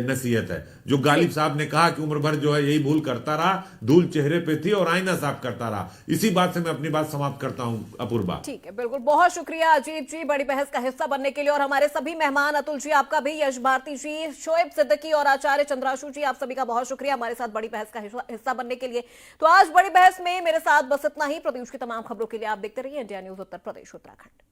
नसीहत है। जो गालिब साहब ने कहा कि उम्र भर जो है यही भूल करता रहा, धूल चेहरे पे थी और आईना साफ करता रहा। इसी बात से मैं अपनी बात समाप्त करता हूं अपूर्वा। ठीक है, बिल्कुल, बहुत शुक्रिया अजीत जी बड़ी बहस का हिस्सा बनने के लिए, और हमारे सभी मेहमान, अतुल जी आपका भी, यश भारती जी, शोएब सिद्दीकी और आचार्य चंद्राशु जी, आप सभी का बहुत शुक्रिया हमारे साथ बड़ी बहस का हिस्सा बनने के लिए। तो आज बड़ी बहस में मेरे साथ बस इतना ही। प्रदेश की तमाम खबरों के लिए आप देखते रहिए इंडिया न्यूज उत्तर प्रदेश उत्तराखंड।